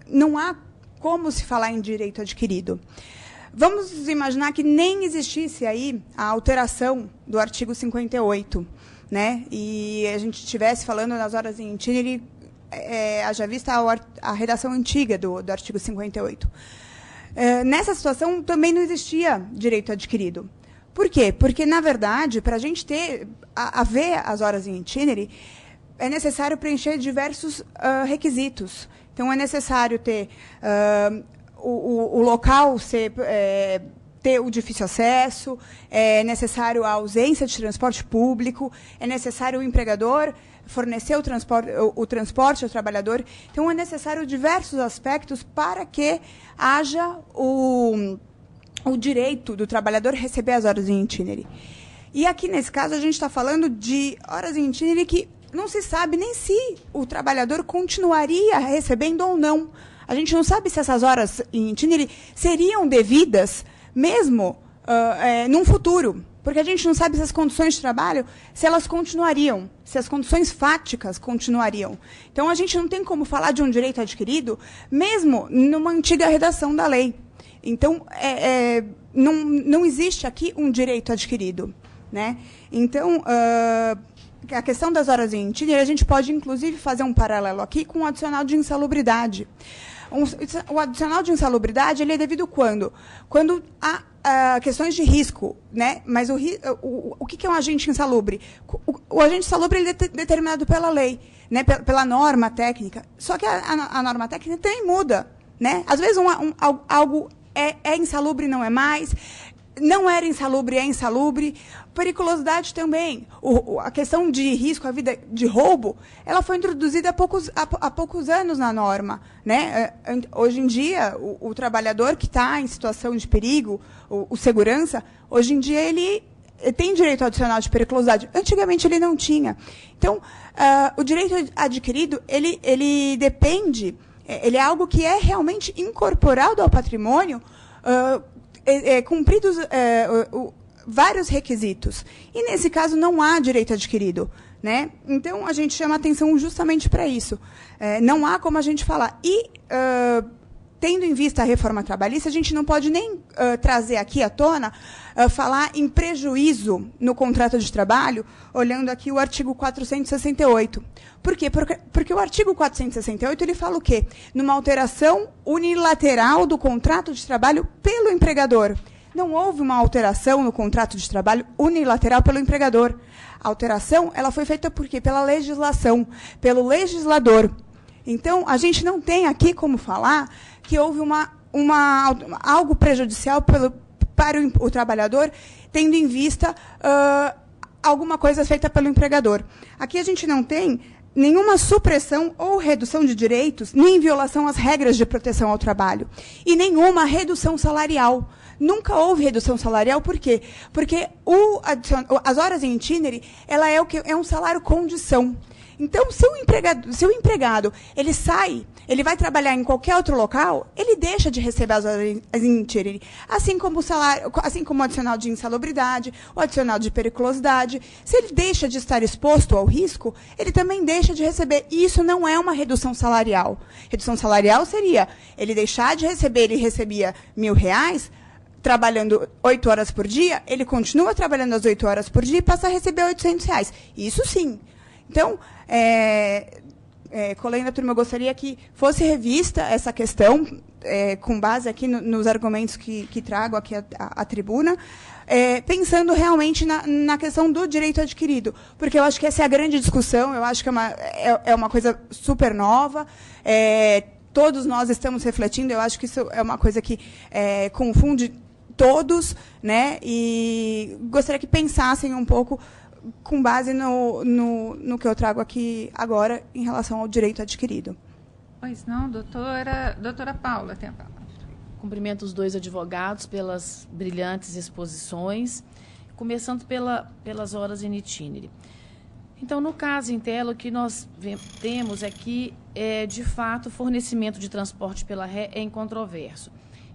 não há como se falar em direito adquirido. Vamos imaginar que nem existisse aí a alteração do artigo 58, né? E a gente estivesse falando nas horas em itinere, haja vista a redação antiga do artigo 58. nessa situação também não existia direito adquirido. Por quê? Porque, na verdade, para a gente haver as horas em itinerary, é necessário preencher diversos requisitos. Então, é necessário ter o local ter o difícil acesso, é necessário a ausência de transporte público, é necessário o empregador fornecer o transporte ao trabalhador. Então, é necessário diversos aspectos para que haja o direito do trabalhador receber as horas em itinerary. E aqui, nesse caso, a gente está falando de horas em itinerary que não se sabe nem se o trabalhador continuaria recebendo ou não. A gente não sabe se essas horas em itinerary seriam devidas mesmo num futuro, porque a gente não sabe se as condições de trabalho, se elas continuariam, se as condições fáticas continuariam. Então, a gente não tem como falar de um direito adquirido, mesmo numa antiga redação da lei. Então, não existe aqui um direito adquirido, né? Então, a questão das horas em itinerary, a gente pode, inclusive, fazer um paralelo aqui com o adicional de insalubridade. O adicional de insalubridade ele é devido quando? Quando há questões de risco, né? Mas o que é um agente insalubre? O agente insalubre ele é determinado pela lei, né? Pela norma técnica. Só que a norma técnica também muda, né? Às vezes algo é insalubre, não é mais. Não era insalubre, é insalubre. Periculosidade também. A questão de risco, a vida de roubo, ela foi introduzida há poucos anos na norma, né? Hoje em dia, o trabalhador que está em situação de perigo, o segurança, hoje em dia ele tem direito adicional de periculosidade. Antigamente ele não tinha. Então, o direito adquirido, ele depende, ele é algo que é realmente incorporado ao patrimônio, cumpridos vários requisitos. E, nesse caso, não há direito adquirido, né? Então, a gente chama atenção justamente para isso. Não há como a gente falar. E, tendo em vista a reforma trabalhista, a gente não pode nem trazer aqui à tona, falar em prejuízo no contrato de trabalho, olhando aqui o artigo 468. Por quê? Porque o artigo 468 ele fala o quê? Numa alteração unilateral do contrato de trabalho pelo empregador. Não houve uma alteração no contrato de trabalho unilateral pelo empregador. A alteração ela foi feita por quê? Pela legislação, pelo legislador. Então, a gente não tem aqui como falar que houve algo prejudicial para o trabalhador, tendo em vista alguma coisa feita pelo empregador. Aqui a gente não tem nenhuma supressão ou redução de direitos, nem violação às regras de proteção ao trabalho, e nenhuma redução salarial. Nunca houve redução salarial, por quê? Porque as horas em itinerary, ela é um salário condição. Então, se o empregado ele sai, ele vai trabalhar em qualquer outro local, ele deixa de receber as horas em itinerary, assim como o adicional de insalubridade, o adicional de periculosidade. Se ele deixa de estar exposto ao risco, ele também deixa de receber. E isso não é uma redução salarial. Redução salarial seria ele deixar de receber, ele recebia R$1.000, trabalhando 8 horas por dia, ele continua trabalhando as 8 horas por dia e passa a receber R$800. Isso sim. Então, colega turma, eu gostaria que fosse revista essa questão, com base aqui nos argumentos que trago aqui à tribuna, pensando realmente na questão do direito adquirido, porque eu acho que essa é a grande discussão, eu acho que é uma coisa super nova, todos nós estamos refletindo, eu acho que isso é uma coisa que confunde todos, né? E gostaria que pensassem um pouco com base no que eu trago aqui agora em relação ao direito adquirido. Pois não, doutora Paula tem a palavra. Cumprimento os dois advogados pelas brilhantes exposições, começando pelas horas em itinerary. Então, no caso em tela, o que nós temos é que, de fato, o fornecimento de transporte pela ré é incontroverso.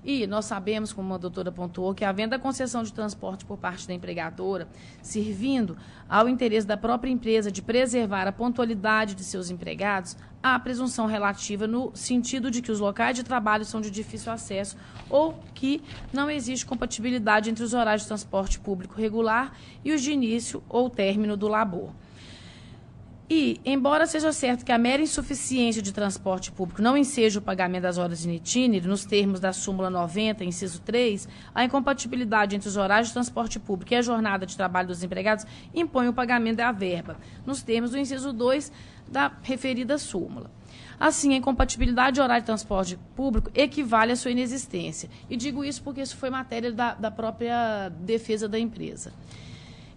E nós sabemos, como a doutora pontuou, que havendo a concessão de transporte por parte da empregadora, servindo ao interesse da própria empresa de preservar a pontualidade de seus empregados, há presunção relativa no sentido de que os locais de trabalho são de difícil acesso ou que não existe compatibilidade entre os horários de transporte público regular e os de início ou término do labor. E, embora seja certo que a mera insuficiência de transporte público não enseja o pagamento das horas in itinere, nos termos da súmula 90, inciso 3, a incompatibilidade entre os horários de transporte público e a jornada de trabalho dos empregados impõe o pagamento da verba, nos termos do inciso 2 da referida súmula. Assim, a incompatibilidade de horário de transporte público equivale à sua inexistência. E digo isso porque isso foi matéria da própria defesa da empresa.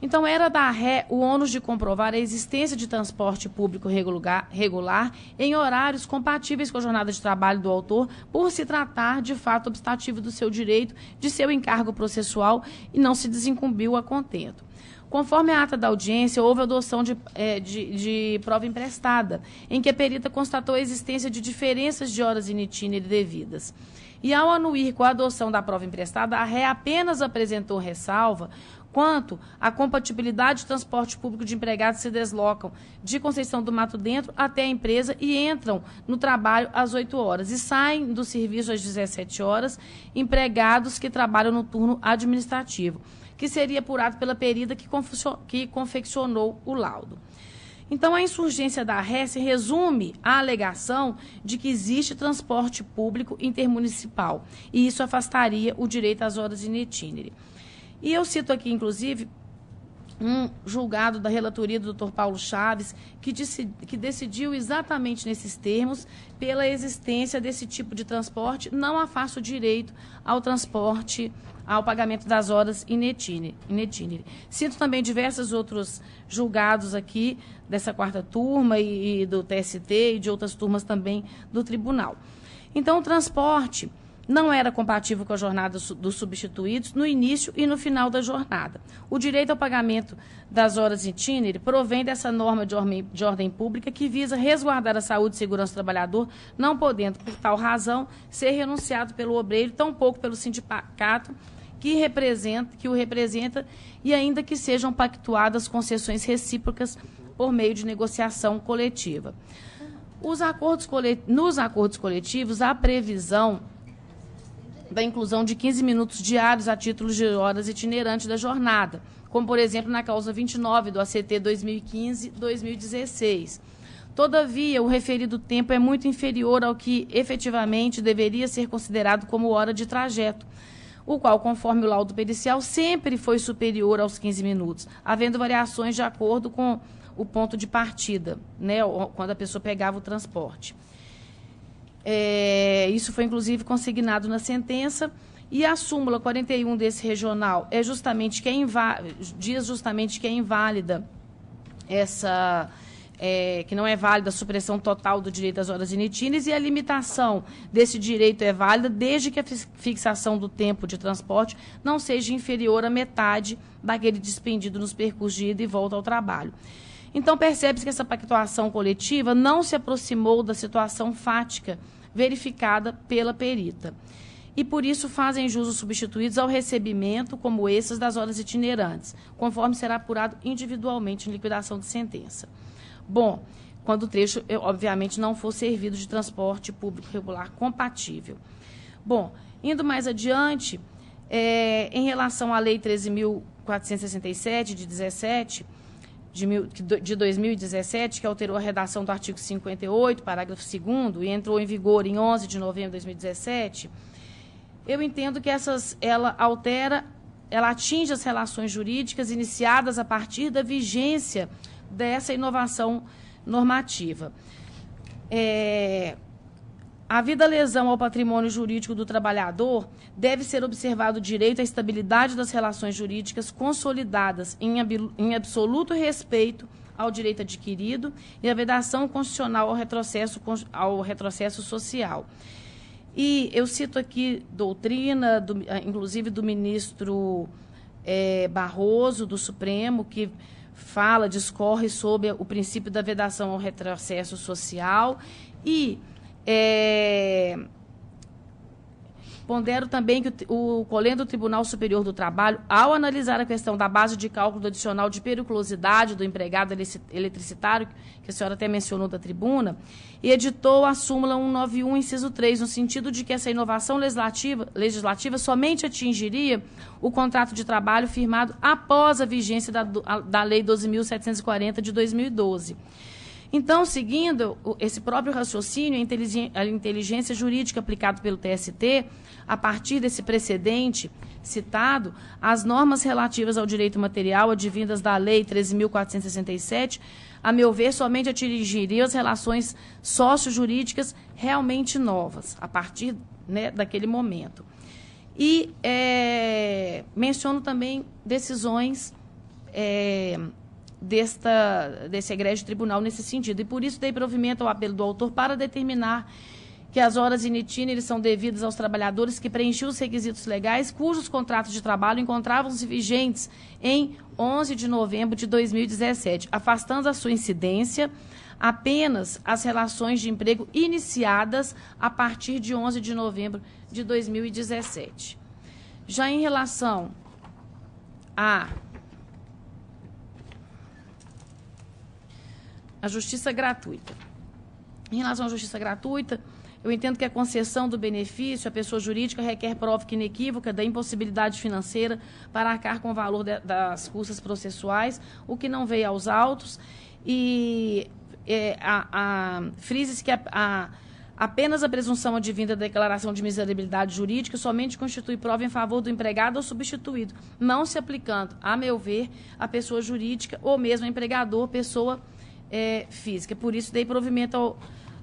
Então, era da ré o ônus de comprovar a existência de transporte público regular em horários compatíveis com a jornada de trabalho do autor, por se tratar, de fato, obstativo do seu direito, de seu encargo processual, e não se desincumbiu a contento. Conforme a ata da audiência, houve adoção de prova emprestada, em que a perita constatou a existência de diferenças de horas in itinere devidas. E, ao anuir com a adoção da prova emprestada, a ré apenas apresentou ressalva quanto à compatibilidade de transporte público de empregados que se deslocam de Conceição do Mato Dentro até a empresa e entram no trabalho às 8 horas e saem do serviço às 17 horas, empregados que trabalham no turno administrativo, que seria apurado pela perita que confeccionou o laudo. Então, a insurgência da ré se resume à alegação de que existe transporte público intermunicipal, e isso afastaria o direito às horas in itinere. E eu cito aqui, inclusive, um julgado da relatoria do Dr. Paulo Chaves, que decidiu exatamente nesses termos, pela existência desse tipo de transporte, não afasta o direito ao transporte, ao pagamento das horas in itinere. Cito também diversos outros julgados aqui, dessa quarta turma e do TST e de outras turmas também do tribunal. Então, o transporte não era compatível com a jornada dos substituídos no início e no final da jornada. O direito ao pagamento das horas in itinere provém dessa norma de ordem pública que visa resguardar a saúde e segurança do trabalhador, não podendo, por tal razão, ser renunciado pelo obreiro, tampouco pelo sindicato que o representa, e ainda que sejam pactuadas concessões recíprocas por meio de negociação coletiva. Nos acordos coletivos, há previsão da inclusão de 15 minutos diários a título de horas itinerantes da jornada, como, por exemplo, na causa 29 do ACT 2015-2016. Todavia, o referido tempo é muito inferior ao que efetivamente deveria ser considerado como hora de trajeto, o qual, conforme o laudo pericial, sempre foi superior aos 15 minutos, havendo variações de acordo com o ponto de partida, né, quando a pessoa pegava o transporte. Isso foi, inclusive, consignado na sentença, e a súmula 41 desse regional diz justamente que é inválida que não é válida a supressão total do direito às horas in itinere, e a limitação desse direito é válida desde que a fixação do tempo de transporte não seja inferior à metade daquele despendido nos percursos de ida e volta ao trabalho. Então, percebe-se que essa pactuação coletiva não se aproximou da situação fática verificada pela perita. E, por isso, fazem jus os substituídos ao recebimento, como esses, das horas itinerantes, conforme será apurado individualmente em liquidação de sentença. Bom, quando o trecho, obviamente, não for servido de transporte público regular compatível. Bom, indo mais adiante, em relação à Lei 13.467, de 2017, que alterou a redação do artigo 58, parágrafo 2º, e entrou em vigor em 11 de novembro de 2017, eu entendo que ela atinge as relações jurídicas iniciadas a partir da vigência dessa inovação normativa. Havida lesão ao patrimônio jurídico do trabalhador, deve ser observado o direito à estabilidade das relações jurídicas consolidadas em absoluto respeito ao direito adquirido e a vedação constitucional ao retrocesso social. E eu cito aqui doutrina, inclusive do ministro Barroso, do Supremo, que discorre sobre o princípio da vedação ao retrocesso social, e pondero também que o colendo do Tribunal Superior do Trabalho, ao analisar a questão da base de cálculo do adicional de periculosidade do empregado eletricitário, que a senhora até mencionou da tribuna, e editou a súmula 191, inciso 3, no sentido de que essa inovação legislativa somente atingiria o contrato de trabalho firmado após a vigência da Lei 12.740 de 2012. Então, seguindo esse próprio raciocínio, a inteligência jurídica aplicada pelo TST, a partir desse precedente citado, as normas relativas ao direito material advindas da Lei 13.467, a meu ver, somente atingiriam as relações sócio-jurídicas realmente novas, a partir, né, daquele momento. E menciono também decisões desse egrégio tribunal nesse sentido. E por isso dei provimento ao apelo do autor para determinar que as horas in itinere são devidas aos trabalhadores que preenchiam os requisitos legais, cujos contratos de trabalho encontravam-se vigentes em 11 de novembro de 2017, afastando a sua incidência apenas as relações de emprego iniciadas a partir de 11 de novembro de 2017. Já em relação à justiça gratuita. Em relação à justiça gratuita, eu entendo que a concessão do benefício à pessoa jurídica requer prova inequívoca da impossibilidade financeira para arcar com o valor das custas processuais, o que não veio aos autos, e frisa-se que apenas a presunção advinda da declaração de miserabilidade jurídica somente constitui prova em favor do empregado ou substituído, não se aplicando, a meu ver, à pessoa jurídica ou mesmo ao empregador, pessoa física. Por isso, dei provimento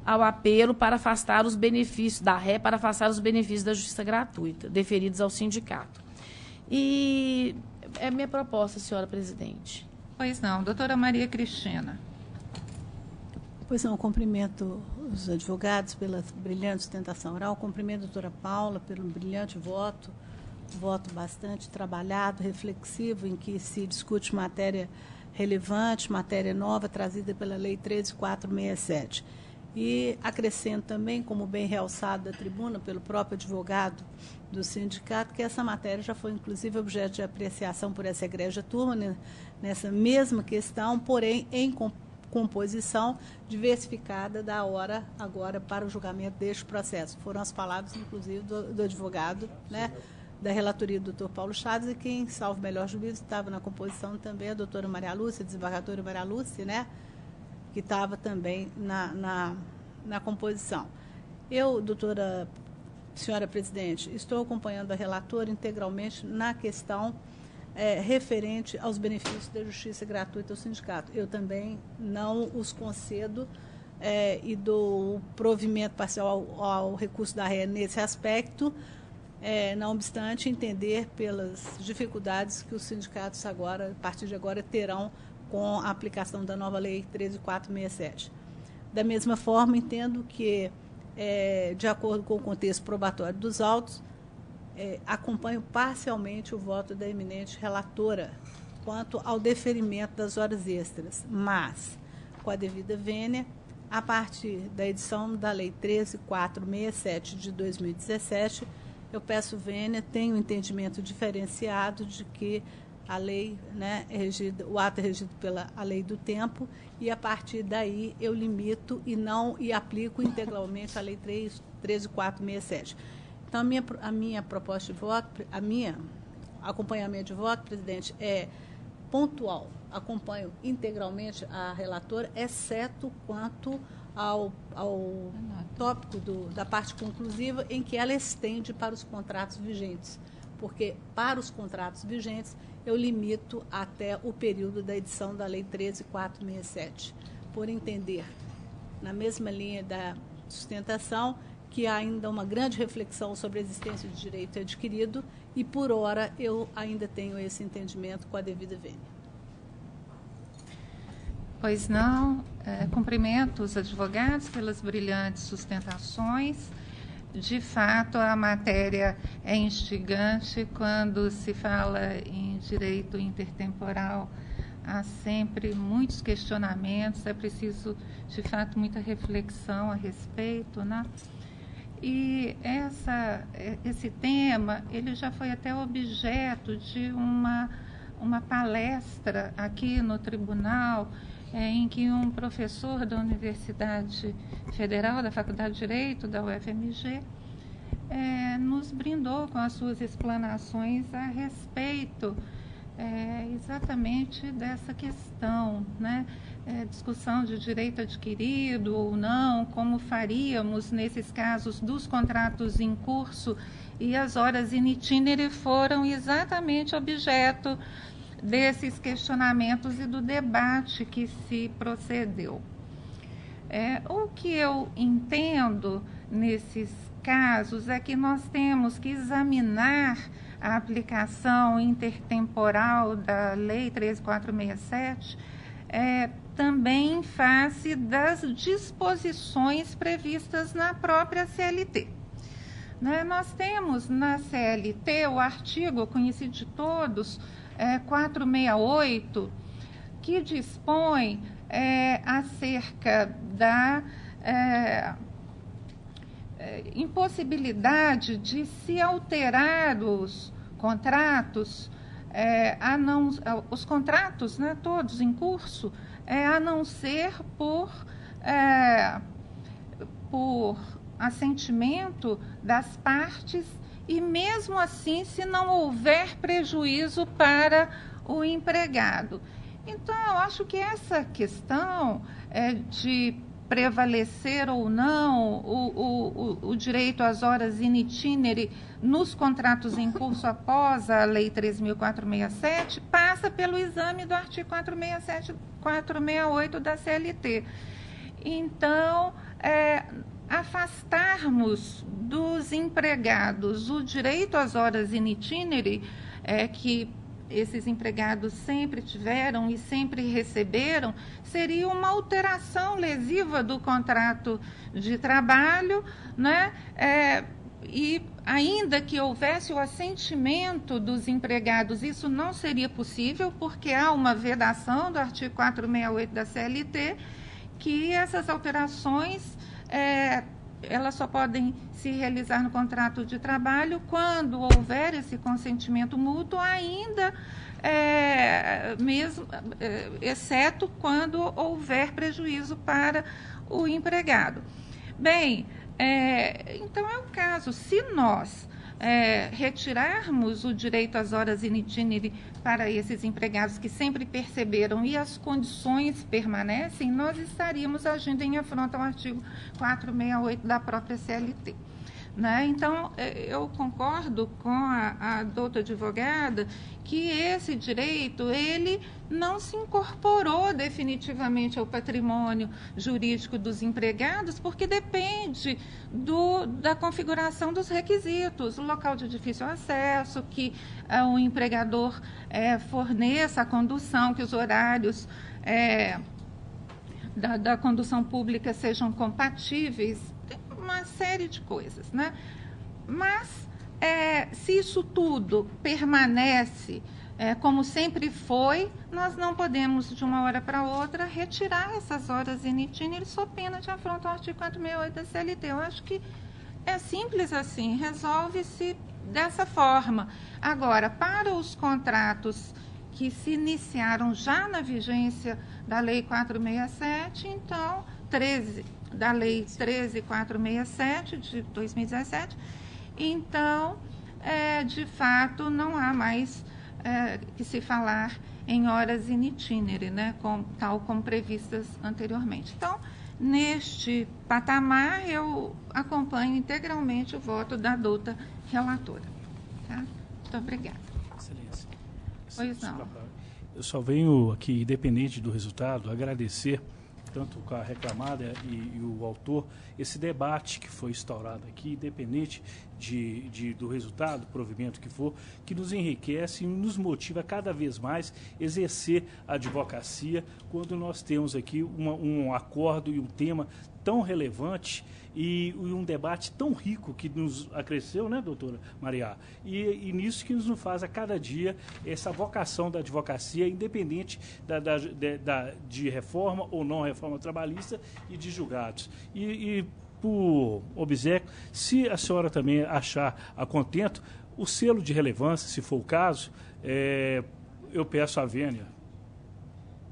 ao apelo para afastar os benefícios da ré, para afastar os benefícios da justiça gratuita, deferidos ao sindicato. E é minha proposta, senhora presidente. Pois não. Doutora Maria Cristina. Pois não, cumprimento os advogados pela brilhante sustentação oral, cumprimento a doutora Paula pelo brilhante voto bastante trabalhado, reflexivo, em que se discute matéria relevante, matéria nova, trazida pela Lei 13.467. E acrescento também, como bem realçado da tribuna pelo próprio advogado do sindicato, que essa matéria já foi, inclusive, objeto de apreciação por essa egrégia turma, né, nessa mesma questão, porém, em composição diversificada da hora agora para o julgamento deste processo. Foram as palavras, inclusive, do advogado, né, da relatoria do doutor Paulo Chaves, e quem, salvo melhor juízo, estava na composição também a doutora Maria Lúcia, a desembargadora Maria Lúcia, né, que estava também na composição. Eu, senhora presidente, estou acompanhando a relatora integralmente na questão referente aos benefícios da justiça gratuita ao sindicato. Eu também não os concedo e dou provimento parcial ao recurso da ré nesse aspecto, não obstante entender pelas dificuldades que os sindicatos agora, a partir de agora, terão com a aplicação da nova Lei 13.467. Da mesma forma, entendo que, de acordo com o contexto probatório dos autos, acompanho parcialmente o voto da eminente relatora quanto ao deferimento das horas extras, mas, com a devida vênia, a partir da edição da Lei 13.467 de 2017, eu peço vênia, tenho um entendimento diferenciado de que a lei, né, o ato é regido pela lei do tempo, e a partir daí eu limito e aplico integralmente a Lei 13.467. Então, a minha proposta de voto, acompanhamento de voto, presidente, é pontual. Acompanho integralmente a relatora, exceto quanto ao tópico da parte conclusiva, em que ela estende para os contratos vigentes. Porque, para os contratos vigentes, eu limito até o período da edição da Lei 13.467. Por entender, na mesma linha da sustentação, que há ainda uma grande reflexão sobre a existência de direito adquirido e, por hora, eu ainda tenho esse entendimento com a devida vênia. Pois não. Cumprimento os advogados pelas brilhantes sustentações. De fato, a matéria é instigante. Quando se fala em direito intertemporal, há sempre muitos questionamentos, é preciso, de fato, muita reflexão a respeito, né? E esse tema, ele já foi até objeto de uma palestra aqui no tribunal, em que um professor da Universidade Federal, da Faculdade de Direito, da UFMG, nos brindou com as suas explanações a respeito exatamente dessa questão, né? discussão de direito adquirido ou não, como faríamos nesses casos dos contratos em curso, e as horas in itinere foram exatamente objeto desses questionamentos e do debate que se procedeu. O que eu entendo nesses casos é que nós temos que examinar a aplicação intertemporal da Lei 13.467 também em face das disposições previstas na própria CLT. Nós temos na CLT o artigo conhecido de todos, 468, que dispõe acerca da impossibilidade de se alterar os contratos, os contratos, todos em curso, a não ser por assentimento das partes, e mesmo assim se não houver prejuízo para o empregado. Então, eu acho que essa questão de prevalecer ou não o direito às horas in itinere nos contratos em curso após a Lei 13.467 passa pelo exame do artigo 468 da CLT. Então, afastarmos dos empregados o direito às horas in itinere, que esses empregados sempre tiveram e sempre receberam, seria uma alteração lesiva do contrato de trabalho, e ainda que houvesse o assentimento dos empregados, isso não seria possível, porque há uma vedação do artigo 468 da CLT, que essas alterações elas só podem se realizar no contrato de trabalho quando houver esse consentimento mútuo, ainda exceto quando houver prejuízo para o empregado. Bem, então é o caso. Se nós retirarmos o direito às horas in itinere para esses empregados que sempre perceberam e as condições permanecem, nós estaríamos agindo em afronta ao artigo 468 da própria CLT. Então, eu concordo com a doutora advogada que esse direito, ele não se incorporou definitivamente ao patrimônio jurídico dos empregados, porque depende da configuração dos requisitos, o local de difícil acesso, que o empregador forneça a condução, que os horários da condução pública sejam compatíveis, uma série de coisas, Mas, se isso tudo permanece como sempre foi, nós não podemos, de uma hora para outra, retirar essas horas in itinere sob pena de afronta ao artigo 468 da CLT. Eu acho que é simples assim, resolve-se dessa forma. Agora, para os contratos que se iniciaram já na vigência da Lei 467, então, da Lei 13.467 de 2017, então, de fato, não há mais que se falar em horas in itinere, tal como previstas anteriormente. Então, neste patamar, eu acompanho integralmente o voto da doutora relatora. Tá? Muito obrigada. Excelência. Pois não. Eu só venho aqui, independente do resultado, agradecer tanto com a reclamada e o autor, esse debate que foi instaurado aqui, independente do resultado, do provimento que for, que nos enriquece e nos motiva cada vez mais a exercer a advocacia quando nós temos aqui um acordo e um tema tão relevante e um debate tão rico que nos acresceu, doutora Maria? E nisso que nos faz a cada dia essa vocação da advocacia, independente de reforma ou não reforma trabalhista e de julgados. E por obséquio, se a senhora também achar a contento, o selo de relevância, se for o caso, eu peço à vênia.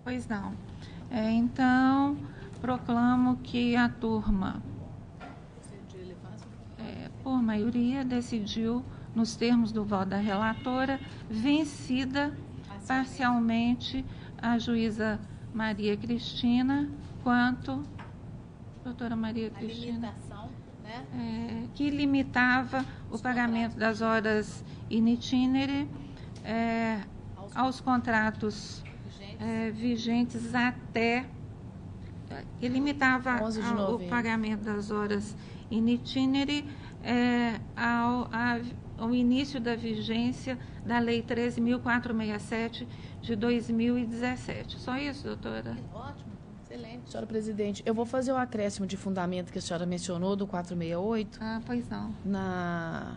Pois não. Então, proclamo que a turma, por maioria, decidiu, nos termos do voto da relatora, vencida parcialmente a juíza Maria Cristina, quanto, doutora Maria Cristina, limitação, né? Que limitava o pagamento das horas in itinere aos contratos vigentes até, que limitava o pagamento das horas in itinere ao início da vigência da Lei 13.467 de 2017. Só isso, doutora? Ótimo, excelente. Senhora presidente, eu vou fazer o acréscimo de fundamento que a senhora mencionou, do 468. Pois não. Na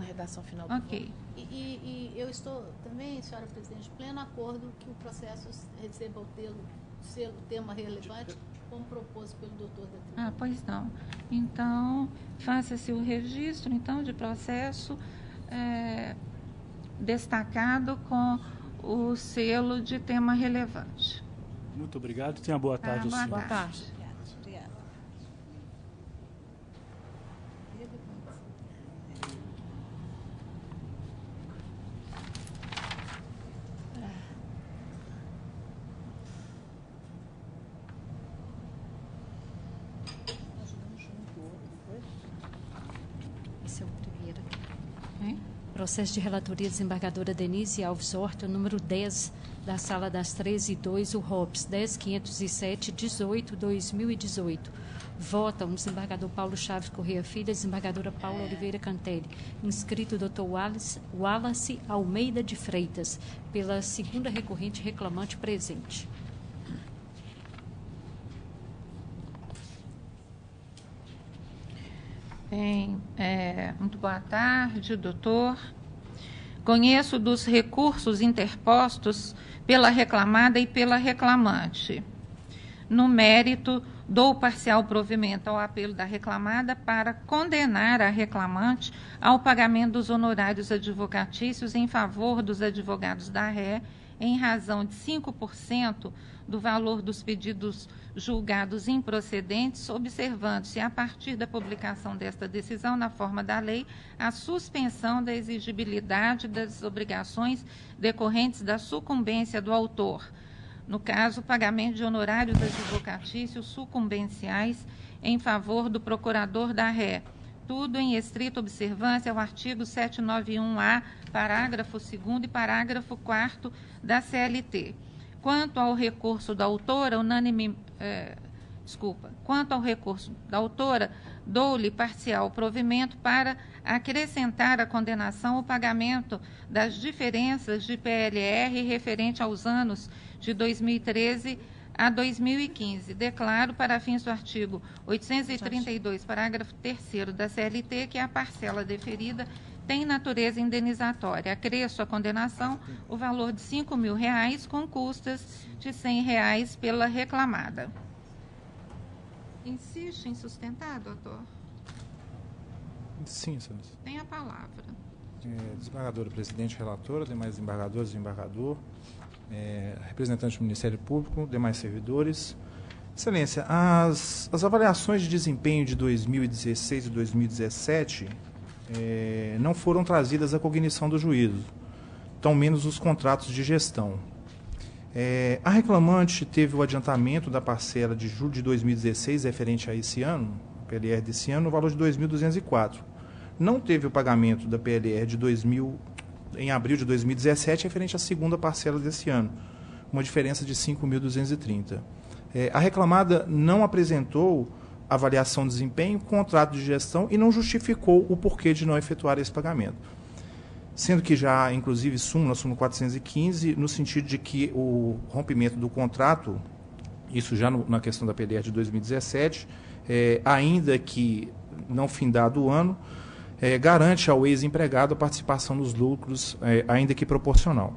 redação final do Ok. E eu estou também, senhora presidente, de pleno acordo que o processo receba o selo tema relevante, como proposto pelo doutor da Tribuna. Pois não. Então, faça-se o registro, então, de processo destacado com o selo de tema relevante. Muito obrigado. Tenha boa tarde. Boa tarde. Obrigada. Esse é o primeiro aqui. Processo de relatoria desembargadora Denise Alves Horta, número 10, da Sala das 13h02, o ROPS 10.507-18/2018. Votam o desembargador Paulo Chaves Correia Filho, desembargadora Paula Oliveira Cantelli, inscrito Dr. Wallace Almeida de Freitas, pela segunda recorrente reclamante presente. Bem, muito boa tarde, doutor. Conheço dos recursos interpostos pela reclamada e pela reclamante. No mérito, dou parcial provimento ao apelo da reclamada para condenar a reclamante ao pagamento dos honorários advocatícios em favor dos advogados da ré, em razão de 5% do valor dos pedidos julgados improcedentes, observando-se, a partir da publicação desta decisão na forma da lei, a suspensão da exigibilidade das obrigações decorrentes da sucumbência do autor. No caso, o pagamento de honorários advocatícios sucumbenciais em favor do procurador da ré. Tudo em estrita observância ao artigo 791-A, parágrafo 2º e parágrafo 4º da CLT. Quanto ao recurso da autora, quanto ao recurso da autora, dou-lhe parcial provimento para acrescentar à condenação o pagamento das diferenças de PLR referente aos anos de 2013 a 2015. Declaro, para fins do artigo 832, parágrafo 3º da CLT, que a parcela deferida tem natureza indenizatória. Acresço à condenação o valor de R$5.000, com custas de R$100 pela reclamada. Insiste em sustentar, doutor? Sim, senhora. Tem a palavra. Desembargadora presidente, relatora, demais desembargadores e desembargador, representante do Ministério Público, demais servidores. Excelência, as avaliações de desempenho de 2016 e 2017 não foram trazidas à cognição do juízo, tão menos os contratos de gestão. A reclamante teve o adiantamento da parcela de julho de 2016 referente a esse ano, PLR desse ano, no valor de 2.204. Não teve o pagamento da PLR de em abril de 2017 referente à segunda parcela desse ano, uma diferença de 5.230. A reclamada não apresentou avaliação de desempenho, contrato de gestão e não justificou o porquê de não efetuar esse pagamento. Sendo que já, inclusive, súmula 415, no sentido de que o rompimento do contrato, isso já na questão da PLR de 2017, ainda que não findado o ano, garante ao ex-empregado a participação nos lucros, ainda que proporcional.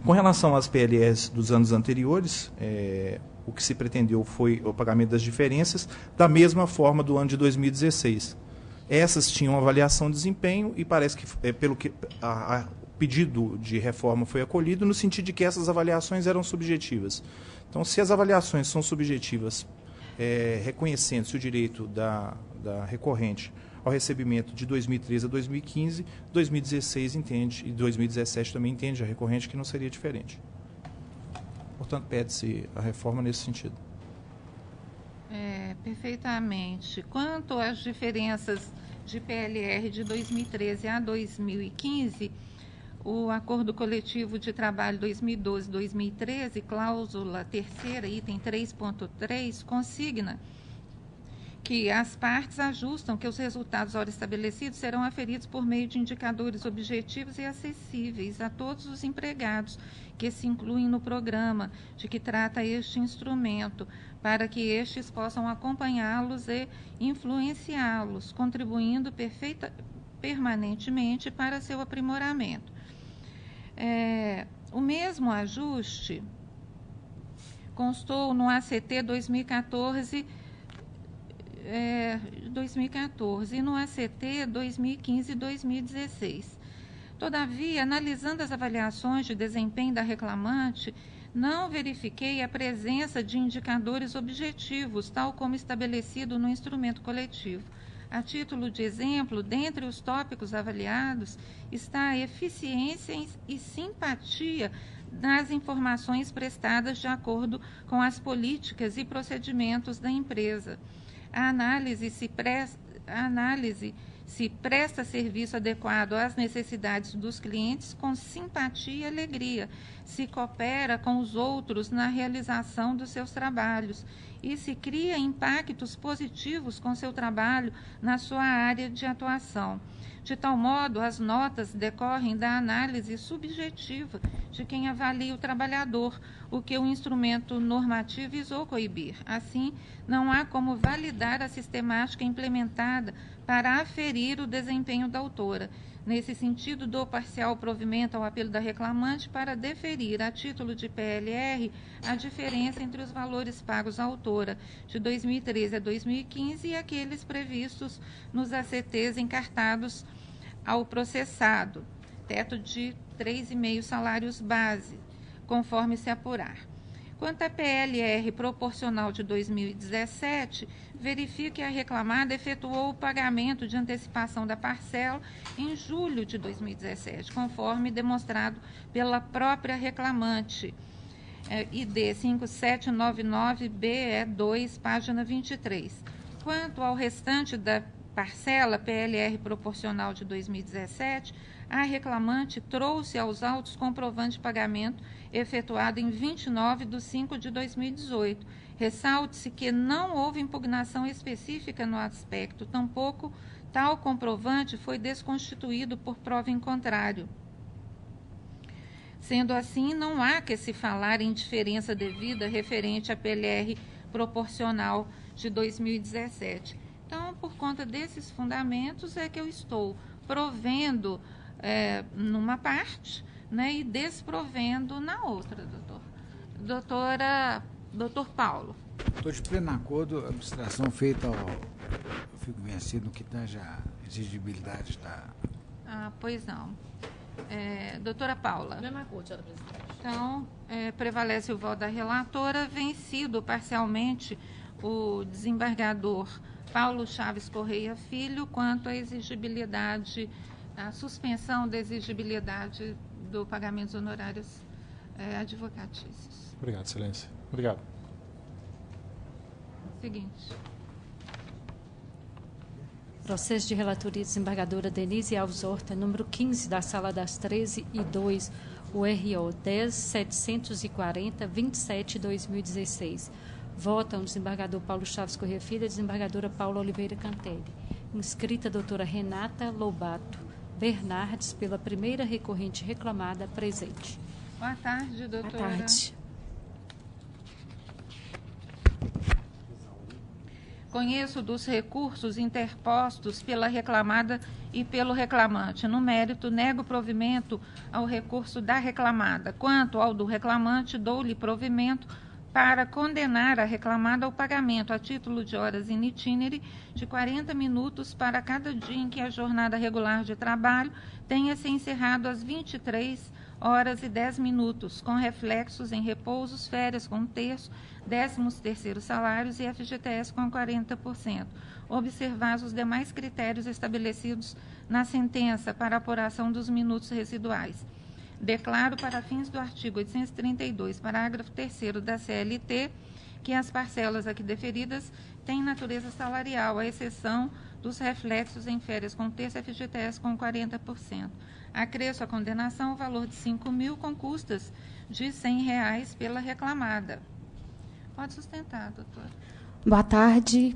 Com relação às PLRs dos anos anteriores, o que se pretendeu foi o pagamento das diferenças, da mesma forma do ano de 2016. Essas tinham avaliação de desempenho e parece que, pelo que o pedido de reforma foi acolhido, no sentido de que essas avaliações eram subjetivas. Então, se as avaliações são subjetivas, reconhecendo-se o direito da recorrente ao recebimento de 2013 a 2015, 2016 entende, e 2017 também entende a recorrente que não seria diferente. portanto, pede-se a reforma nesse sentido. Perfeitamente. Quanto às diferenças de PLR de 2013 a 2015, o Acordo Coletivo de Trabalho 2012-2013, cláusula 3ª, item 3.3, consigna que as partes ajustam que os resultados ora estabelecidos serão aferidos por meio de indicadores objetivos e acessíveis a todos os empregados que se incluem no programa de que trata este instrumento, para que estes possam acompanhá-los e influenciá-los, contribuindo permanentemente para seu aprimoramento. O mesmo ajuste constou no ACT 2014 e no ACT 2015 e 2016. Todavia, analisando as avaliações de desempenho da reclamante, não verifiquei a presença de indicadores objetivos, tal como estabelecido no instrumento coletivo. A título de exemplo, dentre os tópicos avaliados, está a eficiência e simpatia nas informações prestadas de acordo com as políticas e procedimentos da empresa. A análise se presta serviço adequado às necessidades dos clientes com simpatia e alegria, se coopera com os outros na realização dos seus trabalhos e se cria impactos positivos com seu trabalho na sua área de atuação. De tal modo, as notas decorrem da análise subjetiva de quem avalia o trabalhador, o que o instrumento normativo visou coibir. Assim, não há como validar a sistemática implementada para aferir o desempenho da autora. Nesse sentido, dou parcial provimento ao apelo da reclamante para deferir, a título de PLR, a diferença entre os valores pagos à autora de 2013 a 2015 e aqueles previstos nos ACTs encartados ao processado, teto de 3,5 salários base, conforme se apurar. Quanto à PLR proporcional de 2017, verifique que a reclamada efetuou o pagamento de antecipação da parcela em julho de 2017, conforme demonstrado pela própria reclamante, ID 5799-BE2, página 23. Quanto ao restante da parcela PLR proporcional de 2017, a reclamante trouxe aos autos comprovante de pagamento efetuado em 29/5/2018. Ressalte-se que não houve impugnação específica no aspecto, tampouco tal comprovante foi desconstituído por prova em contrário. Sendo assim, não há que se falar em diferença devida referente à PLR proporcional de 2017. Então, por conta desses fundamentos é que eu estou provendo numa parte, né, e desprovendo na outra, doutor. Doutor Paulo. Estou de pleno acordo, a abstração feita eu fico vencido no que tange a exigibilidade da... Pois não. Doutora Paula. Pleno acordo, senhora presidente. Então, prevalece o voto da relatora, vencido parcialmente o desembargador Paulo Chaves Correia Filho, quanto à exigibilidade, a suspensão da exigibilidade do pagamento dos honorários advocatícios. Obrigado, excelência. Obrigado. Seguinte. Processo de relatoria desembargadora Denise Alves Horta, número 15, da Sala das 13/2, URO 10.740/27/2016. Votam o desembargador Paulo Chaves Correia Filho e a desembargadora Paula Oliveira Cantelli. Inscrita a doutora Renata Lobato Bernardes, pela primeira recorrente reclamada, presente. Boa tarde, doutora. Boa tarde. Conheço dos recursos interpostos pela reclamada e pelo reclamante. No mérito, nego provimento ao recurso da reclamada. Quanto ao do reclamante, dou-lhe provimento para condenar a reclamada ao pagamento a título de horas in itinere de 40 minutos para cada dia em que a jornada regular de trabalho tenha se encerrado às 23h10, com reflexos em repousos, férias com 1/3, 13º salários e FGTS com 40%. Observados os demais critérios estabelecidos na sentença para apuração dos minutos residuais. declaro para fins do artigo 832, parágrafo 3º da CLT, que as parcelas aqui deferidas têm natureza salarial, à exceção dos reflexos em férias com terço e FGTS com 40%. Acresço à condenação o valor de 5.000 com custas de R$ 100 pela reclamada. Pode sustentar, doutora. Boa tarde,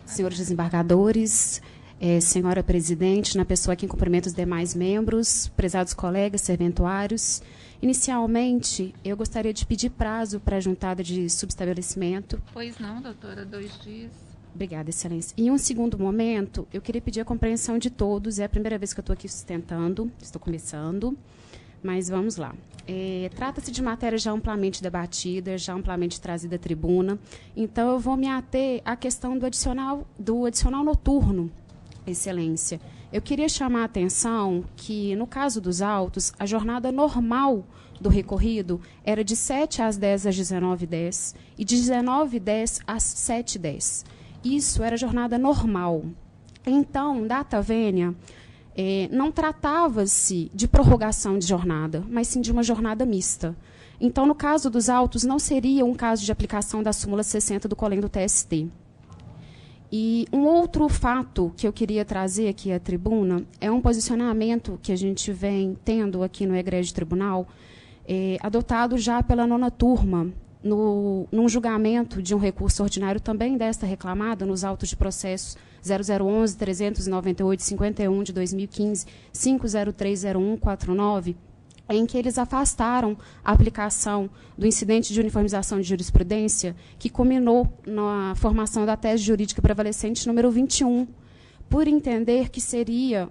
senhores desembargadores, senhora presidente, na pessoa aqui em cumprimento os demais membros, prezados colegas, serventuários. Inicialmente, eu gostaria de pedir prazo para a juntada de subestabelecimento. Pois não, doutora, 2 dias. Obrigada, excelência. Em um segundo momento, eu queria pedir a compreensão de todos. É a primeira vez que eu estou aqui sustentando, estou começando, mas vamos lá. Trata-se de matéria já amplamente debatida, já amplamente trazida à tribuna. Então, eu vou me ater à questão do adicional noturno, excelência. Eu queria chamar a atenção que, no caso dos autos, a jornada normal do recorrido era de 7 às 10 às 19h10 e de 19h10 às 7h10. Isso era jornada normal. Então, data vênia, não tratava-se de prorrogação de jornada, mas sim de uma jornada mista. Então, no caso dos autos, não seria um caso de aplicação da súmula 60 do COLEM do TST. E um outro fato que eu queria trazer aqui à tribuna é um posicionamento que a gente vem tendo aqui no egrégio tribunal, adotado já pela 9ª turma, num julgamento de um recurso ordinário também desta reclamada, nos autos de processos 0011, 398, 51 de 2015, 5030149, em que eles afastaram a aplicação do incidente de uniformização de jurisprudência, que culminou na formação da tese jurídica prevalecente número 21, por entender que seria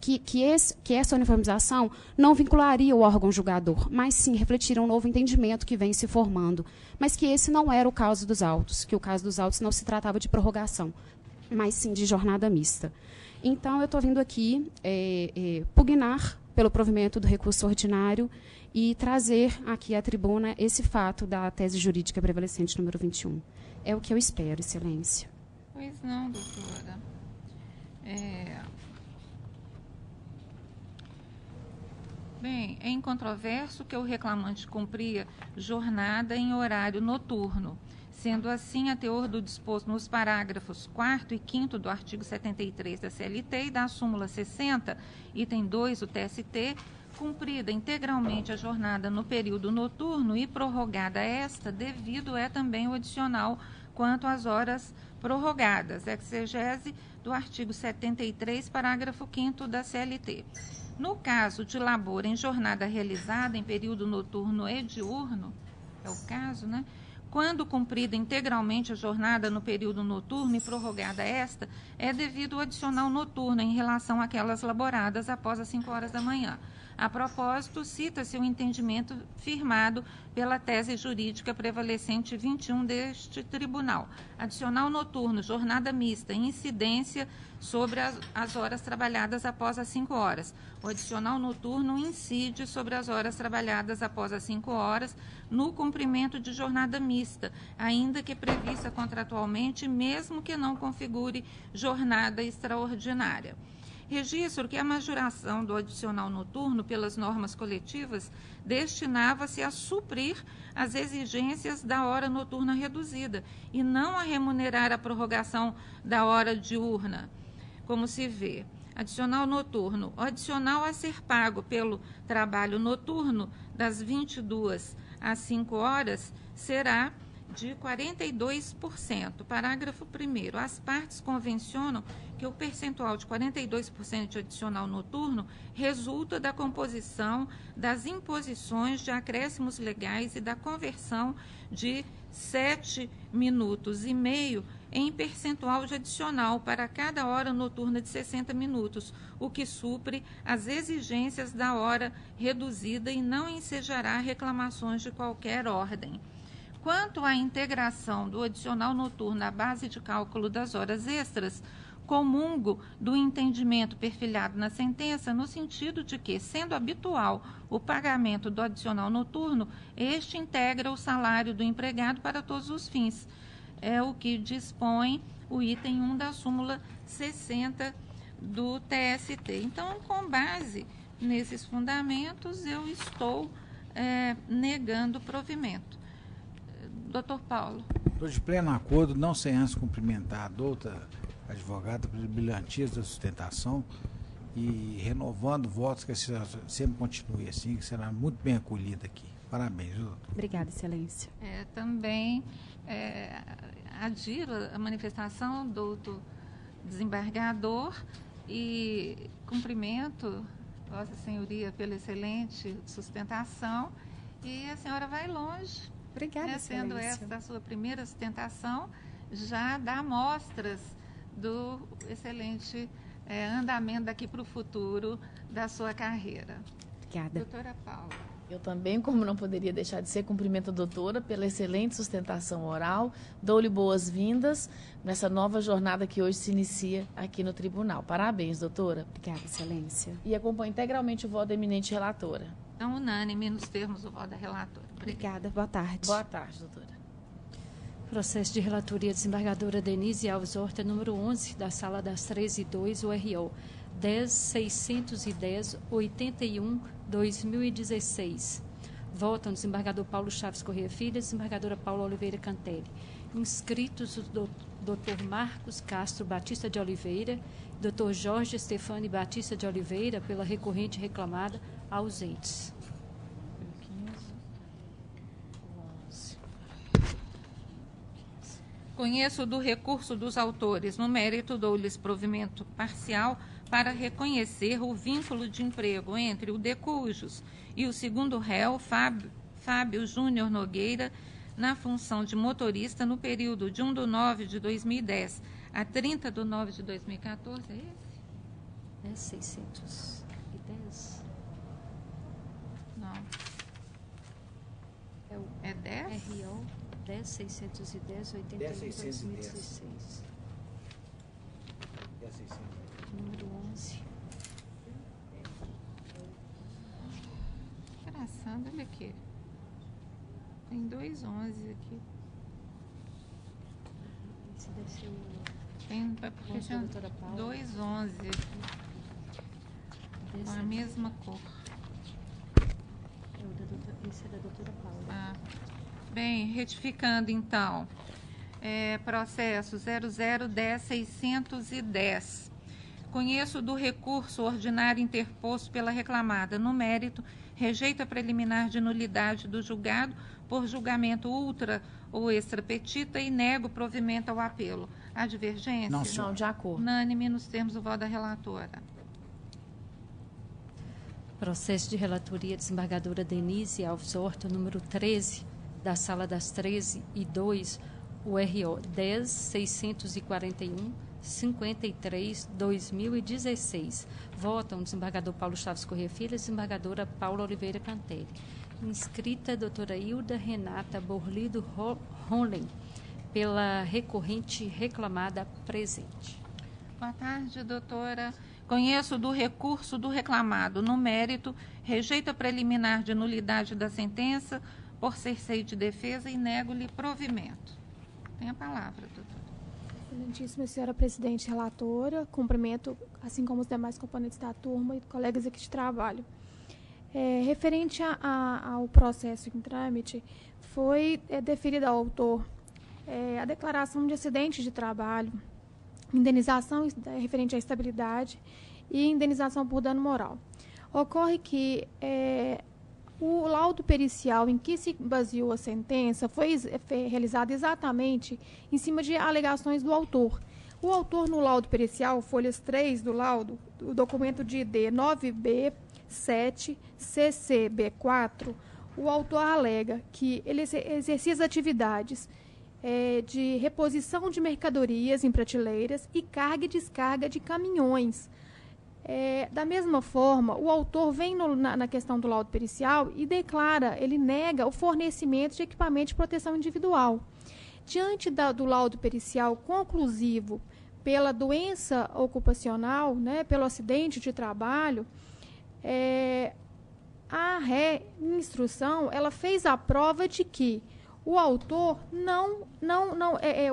que essa uniformização não vincularia o órgão julgador, mas sim refletiria um novo entendimento que vem se formando, mas que esse não era o caso dos autos, que o caso dos autos não se tratava de prorrogação, mas sim de jornada mista. Então, eu estou vindo aqui pugnar pelo provimento do recurso ordinário e trazer aqui à tribuna esse fato da tese jurídica prevalecente número 21. É o que eu espero, excelência. Pois não, doutora. Bem, é incontroverso que o reclamante cumpria jornada em horário noturno. Sendo assim, a teor do disposto nos parágrafos 4º e 5º do artigo 73 da CLT e da súmula 60, item 2 do TST, cumprida integralmente a jornada no período noturno e prorrogada esta, devido também o adicional quanto às horas prorrogadas, exegese do artigo 73, parágrafo 5º da CLT. No caso de labor em jornada realizada em período noturno e diurno, é o caso, né? Quando cumprida integralmente a jornada no período noturno e prorrogada esta, é devido ao adicional noturno em relação àquelas laboradas após as 5 horas da manhã. A propósito, cita-se o entendimento firmado pela tese jurídica prevalecente 21 deste tribunal. Adicional noturno, jornada mista, incidência sobre as horas trabalhadas após as 5 horas. O adicional noturno incide sobre as horas trabalhadas após as 5 horas no cumprimento de jornada mista, ainda que prevista contratualmente, mesmo que não configure jornada extraordinária. Registro que a majoração do adicional noturno pelas normas coletivas destinava-se a suprir as exigências da hora noturna reduzida e não a remunerar a prorrogação da hora diurna, como se vê. Adicional noturno. O adicional a ser pago pelo trabalho noturno das 22 às 5 horas será de 42%. Parágrafo 1º. As partes convencionam que o percentual de 42% de adicional noturno resulta da composição das imposições de acréscimos legais e da conversão de 7,5 minutos em percentual de adicional para cada hora noturna de 60 minutos, o que supre as exigências da hora reduzida e não ensejará reclamações de qualquer ordem. Quanto à integração do adicional noturno à base de cálculo das horas extras, comungo do entendimento perfilhado na sentença no sentido de que, sendo habitual o pagamento do adicional noturno, este integra o salário do empregado para todos os fins. É o que dispõe o item 1 da súmula 60 do TST. Então, com base nesses fundamentos, eu estou negando o provimento. Doutor Paulo. Estou de pleno acordo, não sem antes cumprimentar a douta advogada pelo brilhantismo da sustentação e renovando votos que sempre continue assim, que será muito bem acolhida aqui. Parabéns, doutor. Obrigada, Excelência. Também adiro a manifestação do doutor desembargador e cumprimento Vossa Senhoria pela excelente sustentação, e a senhora vai longe. Obrigada, sendo Excelência. esta a sua primeira sustentação, já dá mostras do excelente andamento daqui para o futuro da sua carreira. Obrigada. Doutora Paula. Eu também, como não poderia deixar de ser, cumprimento a doutora pela excelente sustentação oral, dou-lhe boas-vindas nessa nova jornada que hoje se inicia aqui no tribunal. Parabéns, doutora. Obrigada, Excelência. E acompanho integralmente o voto da eminente relatora. Então, unânime nos termos do voto da relatora. Obrigada, boa tarde. Boa tarde, doutora. Processo de relatoria, desembargadora Denise Alves Horta, número 11, da Sala das 13:2, URO 10.610.81/2016. Votam desembargador Paulo Chaves Corrêa Filho, desembargadora Paula Oliveira Cantelli. Inscritos o Dr. Marcos Castro Batista de Oliveira, Dr. Jorge Stefani Batista de Oliveira, pela recorrente reclamada, ausentes. Conheço do recurso dos autores. No mérito, dou-lhes provimento parcial para reconhecer o vínculo de emprego entre o de cujos e o segundo réu, Fábio Júnior Nogueira, na função de motorista no período de 1/9/2010 a 30/9/2014. É esse? 610. Não. É 10? RO 10.610.81/2016. Número 11. Engraçado, olha aqui. Tem 2 11 aqui. Esse deve ser o... Tem 2 11 com a mesma cor. Esse é da doutora Paula. Bem, retificando então, processo 0010.610. Conheço do recurso ordinário interposto pela reclamada. No mérito, rejeita preliminar de nulidade do julgado por julgamento ultra ou extra petita e nego provimento ao apelo. Há divergência? Não, de acordo. Unânime nos termos do voto da relatora. Processo de relatoria, desembargadora Denise Alves Horta, número 13, da Sala das 13:2, URO 10.641.53/2016. Votam desembargador Paulo Chaves Corrêa Filho, desembargadora Paula Oliveira Cantelli. Inscrita doutora Hilda Renata Borlido Honlen, pela recorrente reclamada presente. Boa tarde, doutora. Conheço do recurso do reclamado. No mérito, rejeita preliminar de nulidade da sentença por cerceio de defesa e nego-lhe provimento. Tem a palavra, doutora. Excelentíssima senhora presidente relatora, cumprimento, assim como os demais componentes da turma e colegas aqui de trabalho. Referente ao processo em trâmite, foi deferida ao autor a declaração de acidente de trabalho, indenização referente à estabilidade e indenização por dano moral. Ocorre que o laudo pericial em que se baseou a sentença foi realizado exatamente em cima de alegações do autor. O autor, no laudo pericial, folhas 3 do laudo, o documento de ID 9B7CCB4, o autor alega que ele exercia as atividades de reposição de mercadorias em prateleiras e carga e descarga de caminhões. Da mesma forma, o autor vem na questão do laudo pericial e declara, ele nega o fornecimento de equipamento de proteção individual. Diante do laudo pericial conclusivo pela doença ocupacional, pelo acidente de trabalho, a instrução ela fez a prova de que o autor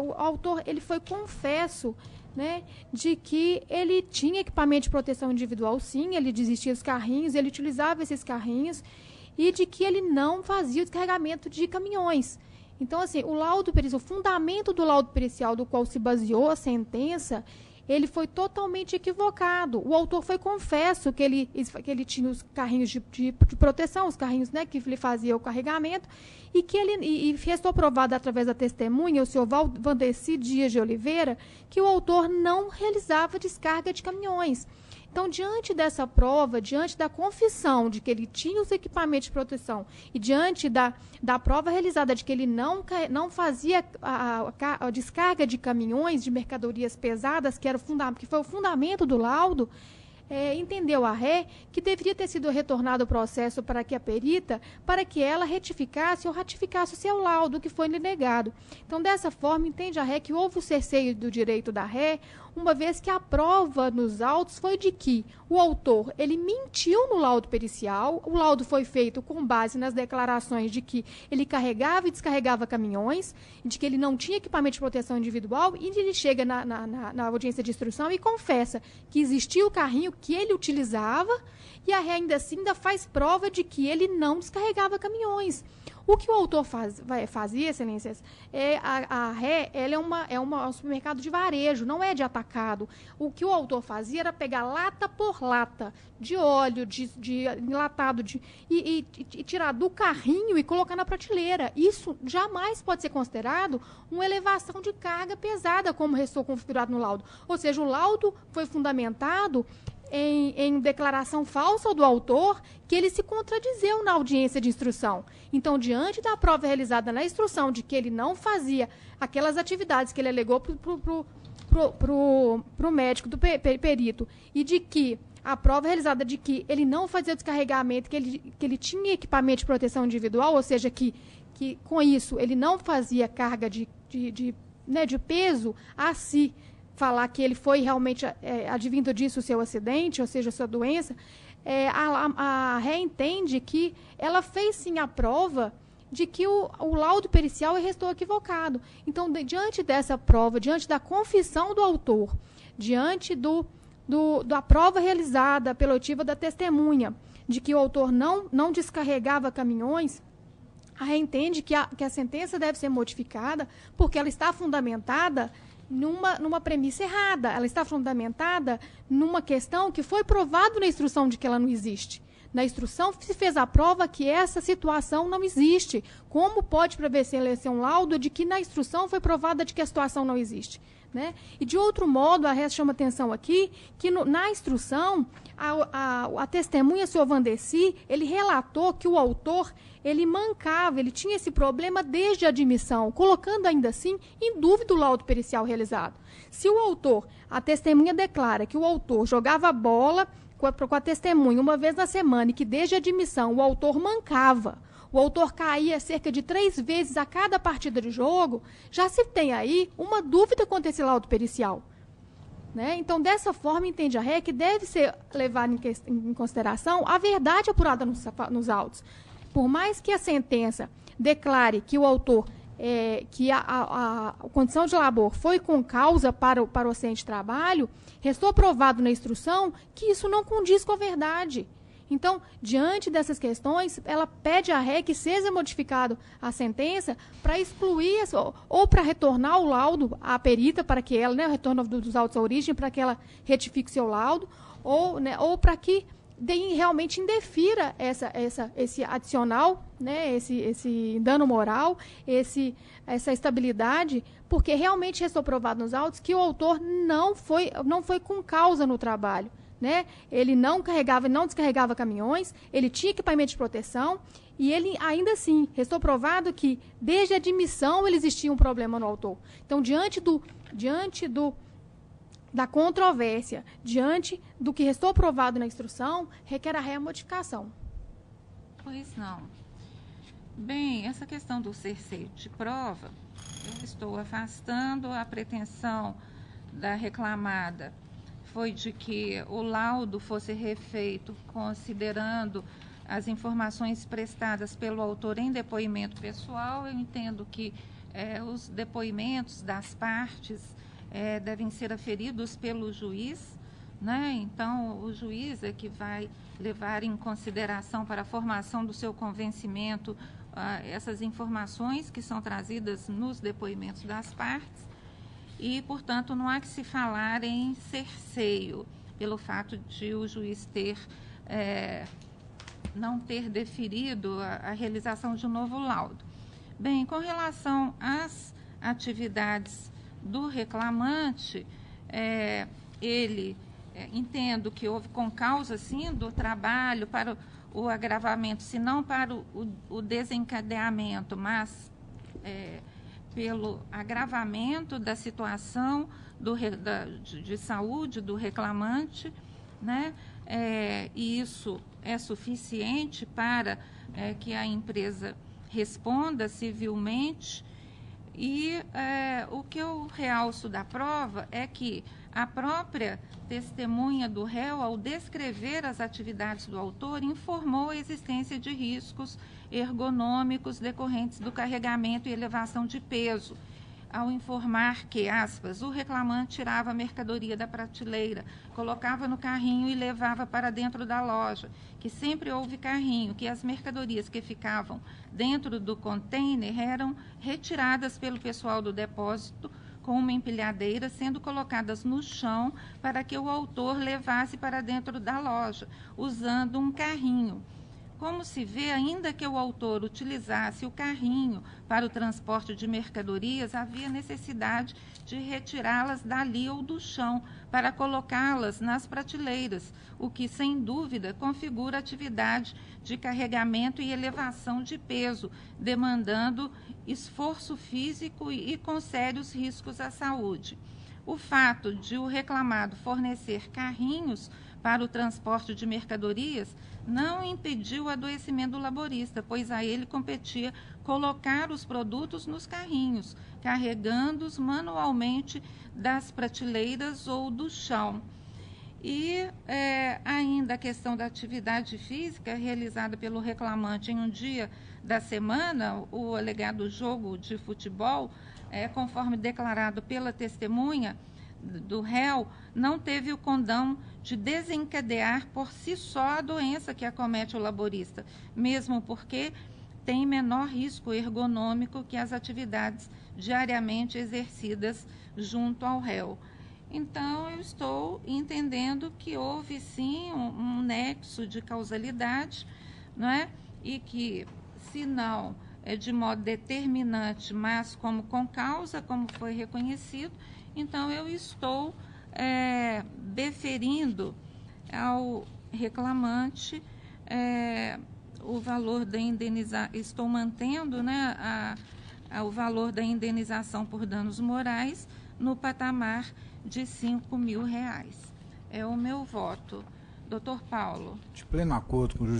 o autor ele foi confesso, né, de que ele tinha equipamento de proteção individual, sim, ele desistia dos carrinhos, ele utilizava esses carrinhos, e de que ele não fazia o descarregamento de caminhões. Então, assim, o fundamento do laudo pericial do qual se baseou a sentença, ele foi totalmente equivocado. O autor foi confesso que ele tinha os carrinhos de proteção, os carrinhos, né, que lhe fazia o carregamento, e que ele restou provado através da testemunha, o senhor Valdeci Dias de Oliveira, que o autor não realizava descarga de caminhões. Então, diante dessa prova, diante da confissão de que ele tinha os equipamentos de proteção e diante da prova realizada de que ele não fazia a descarga de caminhões, de mercadorias pesadas, que foi o fundamento do laudo, entendeu a ré que deveria ter sido retornado o processo para que a perita, para que ela retificasse ou ratificasse o seu laudo, que foi lhe negado. Então, dessa forma, entende a ré que houve o cerceio do direito da ré, uma vez que a prova nos autos foi de que o autor, ele mentiu no laudo pericial, o laudo foi feito com base nas declarações de que ele carregava e descarregava caminhões, de que ele não tinha equipamento de proteção individual, e ele chega na audiência de instrução e confessa que existia o carrinho que ele utilizava, e a ré ainda assim faz prova de que ele não descarregava caminhões. O que o autor fazia, excelências, a ré ela é um supermercado de varejo, não é de atacado. O que o autor fazia era pegar lata por lata de óleo, de enlatado, e tirar do carrinho e colocar na prateleira. Isso jamais pode ser considerado uma elevação de carga pesada, como restou configurado no laudo. Ou seja, o laudo foi fundamentado em declaração falsa do autor, que ele se contradizeu na audiência de instrução. Então, diante da prova realizada na instrução de que ele não fazia aquelas atividades que ele alegou para o médico do perito, e de que a prova realizada de que ele não fazia o descarregamento, que ele tinha equipamento de proteção individual, ou seja, que com isso ele não fazia carga de peso a si, falar que ele foi realmente advindo disso o seu acidente, ou seja, a sua doença, a ré entende que ela fez sim a prova de que o laudo pericial restou equivocado. Então, diante dessa prova, diante da confissão do autor, diante da prova realizada pela oitiva da testemunha, de que o autor não descarregava caminhões, a ré entende que a sentença deve ser modificada porque ela está fundamentada numa premissa errada. Ela está fundamentada numa questão que foi provado na instrução de que ela não existe. Na instrução se fez a prova que essa situação não existe. Como pode prevalecer um laudo de que na instrução foi provada de que a situação não existe? Né? E, de outro modo, a ré chama atenção aqui que na instrução, a testemunha, senhor Valdeci, ele relatou que o autor, ele mancava, ele tinha esse problema desde a admissão, colocando ainda assim em dúvida o laudo pericial realizado. Se o autor, a testemunha declara que o autor jogava bola com a testemunha uma vez na semana e que desde a admissão o autor mancava, o autor caía cerca de 3 vezes a cada partida de jogo, já se tem aí uma dúvida quanto a esse laudo pericial. Né? Então, dessa forma, entende a ré que deve ser levada em consideração a verdade apurada nos autos. Por mais que a sentença declare que o autor, que a condição de labor foi com causa para o acidente de trabalho, restou provado na instrução que isso não condiz com a verdade. Então, diante dessas questões, ela pede à ré que seja modificado a sentença para excluir ou para retornar o laudo à perita, para que ela, o retorno dos autos à origem, para que ela retifique seu laudo, ou para que realmente indefira esse adicional, esse dano moral, essa estabilidade, porque realmente restou provado nos autos que o autor não foi com causa no trabalho. Né? Ele não carregava e não descarregava caminhões, ele tinha equipamento de proteção e ele, ainda assim, restou provado que, desde a admissão, ele existia um problema no autor. Então, diante da controvérsia, diante do que restou provado na instrução, requer a ré a modificação. Pois não. Bem, essa questão do cerceio de prova, eu estou afastando a pretensão da reclamada. Foi de que o laudo fosse refeito considerando as informações prestadas pelo autor em depoimento pessoal. Eu entendo que os depoimentos das partes devem ser aferidos pelo juiz, né? Então, o juiz é que vai levar em consideração para a formação do seu convencimento essas informações que são trazidas nos depoimentos das partes e, portanto, não há que se falar em cerceio pelo fato de o juiz não ter deferido a realização de um novo laudo. Bem, com relação às atividades do reclamante, entendo que houve com causa, sim, do trabalho para o agravamento, se não para o desencadeamento, mas pelo agravamento da situação de saúde do reclamante, né? E isso é suficiente para que a empresa responda civilmente. E o que eu realço da prova é que a própria testemunha do réu, ao descrever as atividades do autor, informou a existência de riscos ergonômicos decorrentes do carregamento e elevação de peso, ao informar que, aspas, o reclamante tirava a mercadoria da prateleira, colocava no carrinho e levava para dentro da loja, que sempre houve carrinho, que as mercadorias que ficavam dentro do container eram retiradas pelo pessoal do depósito com uma empilhadeira, sendo colocadas no chão para que o autor levasse para dentro da loja, usando um carrinho. Como se vê, ainda que o autor utilizasse o carrinho para o transporte de mercadorias, havia necessidade de retirá-las dali ou do chão para colocá-las nas prateleiras, o que, sem dúvida, configura atividade de carregamento e elevação de peso, demandando esforço físico e com sérios riscos à saúde. O fato de o reclamado fornecer carrinhos para o transporte de mercadorias não impediu o adoecimento do laborista, pois a ele competia colocar os produtos nos carrinhos, carregando-os manualmente das prateleiras ou do chão. E ainda a questão da atividade física realizada pelo reclamante em um dia da semana, o alegado jogo de futebol, conforme declarado pela testemunha do réu, não teve o condão de desencadear por si só a doença que acomete o laborista, mesmo porque tem menor risco ergonômico que as atividades diariamente exercidas junto ao réu. Então, eu estou entendendo que houve, sim, um nexo de causalidade, não é? E que, se não de modo determinante, mas como com causa, como foi reconhecido, então eu estou deferindo ao reclamante o valor da indenização, estou mantendo, né, o valor da indenização por danos morais no patamar de R$5.000. É o meu voto. Doutor Paulo. De pleno acordo com o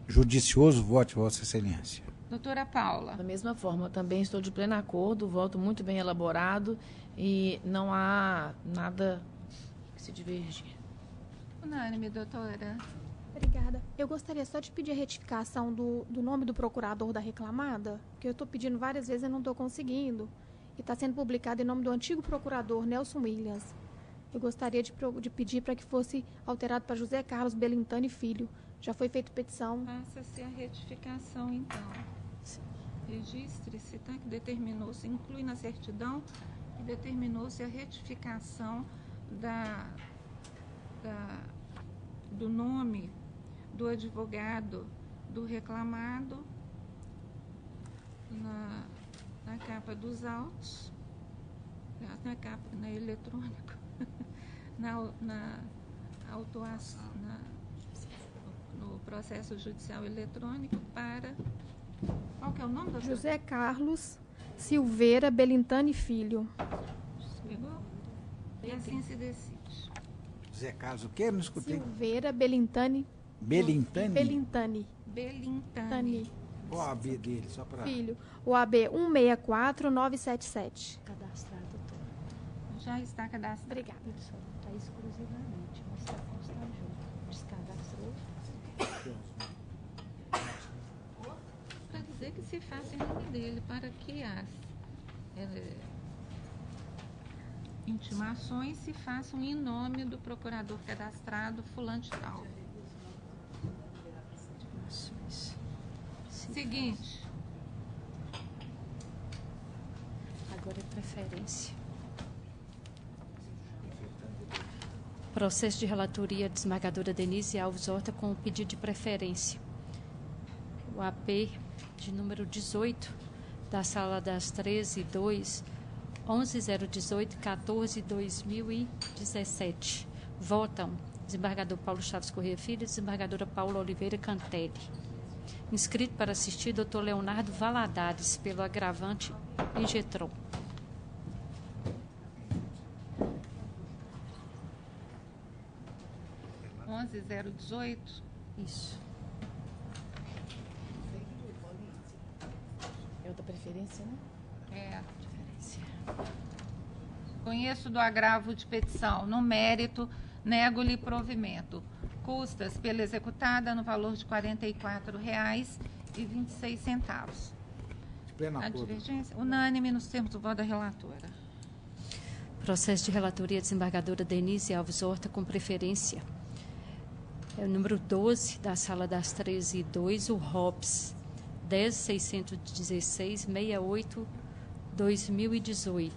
judicioso voto de Vossa Excelência. Doutora Paula. Da mesma forma, também estou de pleno acordo, voto muito bem elaborado e não há nada que se divergir. Unânime, doutora. Obrigada. Eu gostaria só de pedir a retificação do nome do procurador da reclamada, porque eu estou pedindo várias vezes e não estou conseguindo. E está sendo publicado em nome do antigo procurador Nelson Williams. Eu gostaria de pedir para que fosse alterado para José Carlos Belintani Filho. Já foi feita petição. Faça-se a retificação, então. Registre-se, tá? Que determinou-se, inclui na certidão, que determinou-se a retificação do nome do advogado do reclamado na capa dos autos, na eletrônico, na autuação, no processo judicial eletrônico para... Qual que é o nome, doutor? José Carlos Silveira Belintani Filho. Pegou? E assim se decide. José Carlos, o quê? Não escutei. Silveira Belintani. Belintani? Belintani. Belintani. Qual a AB dele, só para... Filho. O AB 164977. Cadastrado todo. Já está cadastrado. Obrigada. Ele só não está exclusivamente, mas está constante junto. Descadastrou. dizer que se faça em nome dele, para que as intimações se façam em nome do procurador cadastrado fulano de tal. Seguinte. Agora é preferência. Processo de relatoria de desembargadora Denise Alves Horta com o pedido de preferência. O AP de número 18, da Sala das 13.2, 11.018.14.2017. Votam desembargador Paulo Chaves Corrêa Filho e desembargadora Paula Oliveira Cantelli. Inscrito para assistir, Dr. Leonardo Valadares, pelo agravante Ingetron. Isso. É o da preferência, né? É. Conheço do agravo de petição. No mérito, nego-lhe provimento. Custas pela executada no valor de R$ 44,26. A divergência unânime nos termos do voto da relatora. Processo de relatoria desembargadora Denise Alves Horta com preferência. É o número 12 da Sala das 13.2, o ROPS 10.616.68/2018.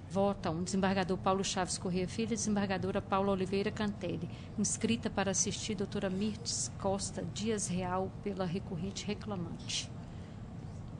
Votam desembargador Paulo Chaves Corrêa Filho e desembargadora Paula Oliveira Cantelli. Inscrita para assistir, doutora Mirtes Costa Dias Real, pela recorrente reclamante.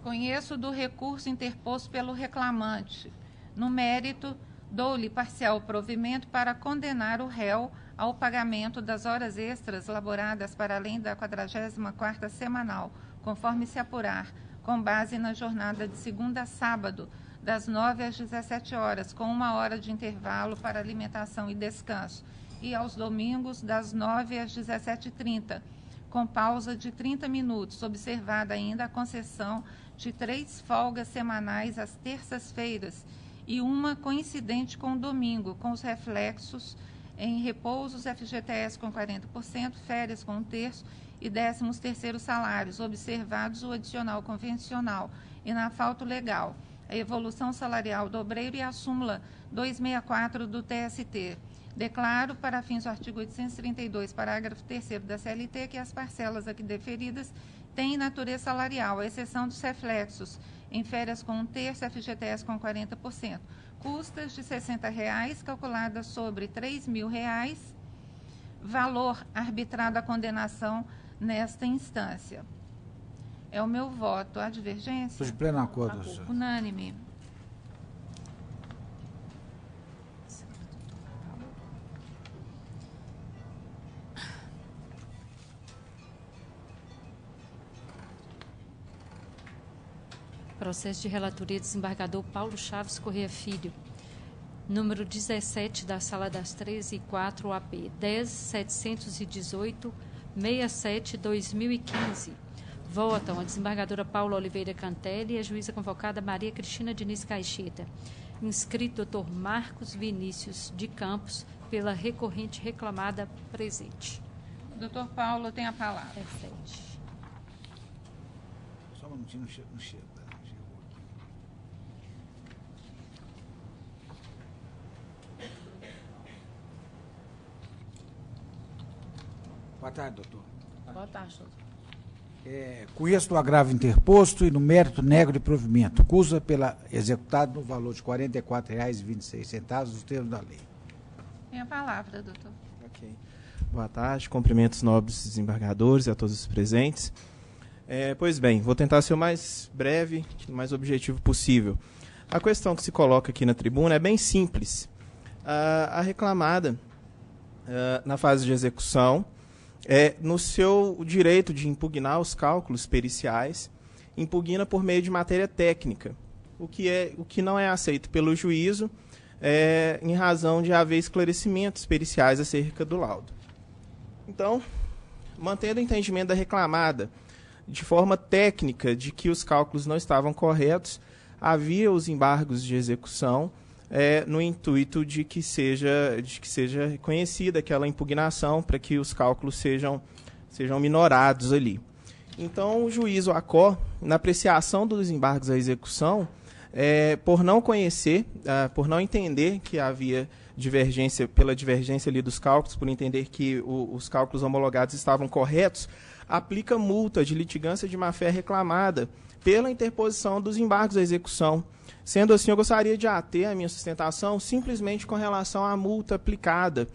Conheço do recurso interposto pelo reclamante. No mérito, dou-lhe parcial provimento para condenar o réu ao pagamento das horas extras laboradas para além da 44ª semanal, conforme se apurar, com base na jornada de segunda a sábado, das 9 às 17 horas, com 1 hora de intervalo para alimentação e descanso, e aos domingos, das 9 às 17h30, com pausa de 30 minutos, observada ainda a concessão de 3 folgas semanais às terças-feiras e uma coincidente com o domingo, com os reflexos em repousos FGTS com 40%, férias com 1/3 e 13º salários, observados o adicional convencional e na falta legal, a evolução salarial do obreiro e a súmula 264 do TST. Declaro, para fins do artigo 832, parágrafo 3º da CLT, que as parcelas aqui deferidas têm natureza salarial, à exceção dos reflexos em férias com 1/3, FGTS com 40%. Custas de R$ 60,00, calculadas sobre R$ 3.000, valor arbitrado à condenação nesta instância. É o meu voto. A divergência? Estou de pleno acordo, senhor. Unânime. Processo de relatoria desembargador Paulo Chaves Corrêa Filho. Número 17 da Sala das 13.4, AP 10.718.67/2015. Votam a desembargadora Paula Oliveira Cantelli e a juíza convocada Maria Cristina Diniz Caixeta. Inscrito Dr. Marcos Vinícius de Campos, pela recorrente reclamada presente. Doutor Paulo tem a palavra. Perfeito. Só um minutinho, não chegou aqui. Boa tarde, doutor. Boa tarde, doutor. Conheço do agravo interposto e no mérito nego de provimento. Cusa pela executado no valor de R$ 44,26, os termos da lei. Tem a palavra, doutor. Ok. Boa tarde, cumprimentos nobres desembargadores e a todos os presentes. Pois bem, vou tentar ser o mais breve, o mais objetivo possível. A questão que se coloca aqui na tribuna é bem simples. A reclamada, na fase de execução, no seu direito de impugnar os cálculos periciais, impugna por meio de matéria técnica, o que não é aceito pelo juízo, em razão de haver esclarecimentos periciais acerca do laudo. Então, mantendo o entendimento da reclamada, de forma técnica, de que os cálculos não estavam corretos, havia os embargos de execução, no intuito de que seja reconhecida aquela impugnação para que os cálculos sejam sejam minorados ali. Então, o juiz, o ACOR, na apreciação dos embargos à execução, por não conhecer, por não entender que havia divergência, pela divergência ali dos cálculos, por entender que os cálculos homologados estavam corretos, aplica multa de litigância de má-fé reclamada pela interposição dos embargos à execução. Sendo assim, eu gostaria de ater a minha sustentação simplesmente com relação à multa aplicada,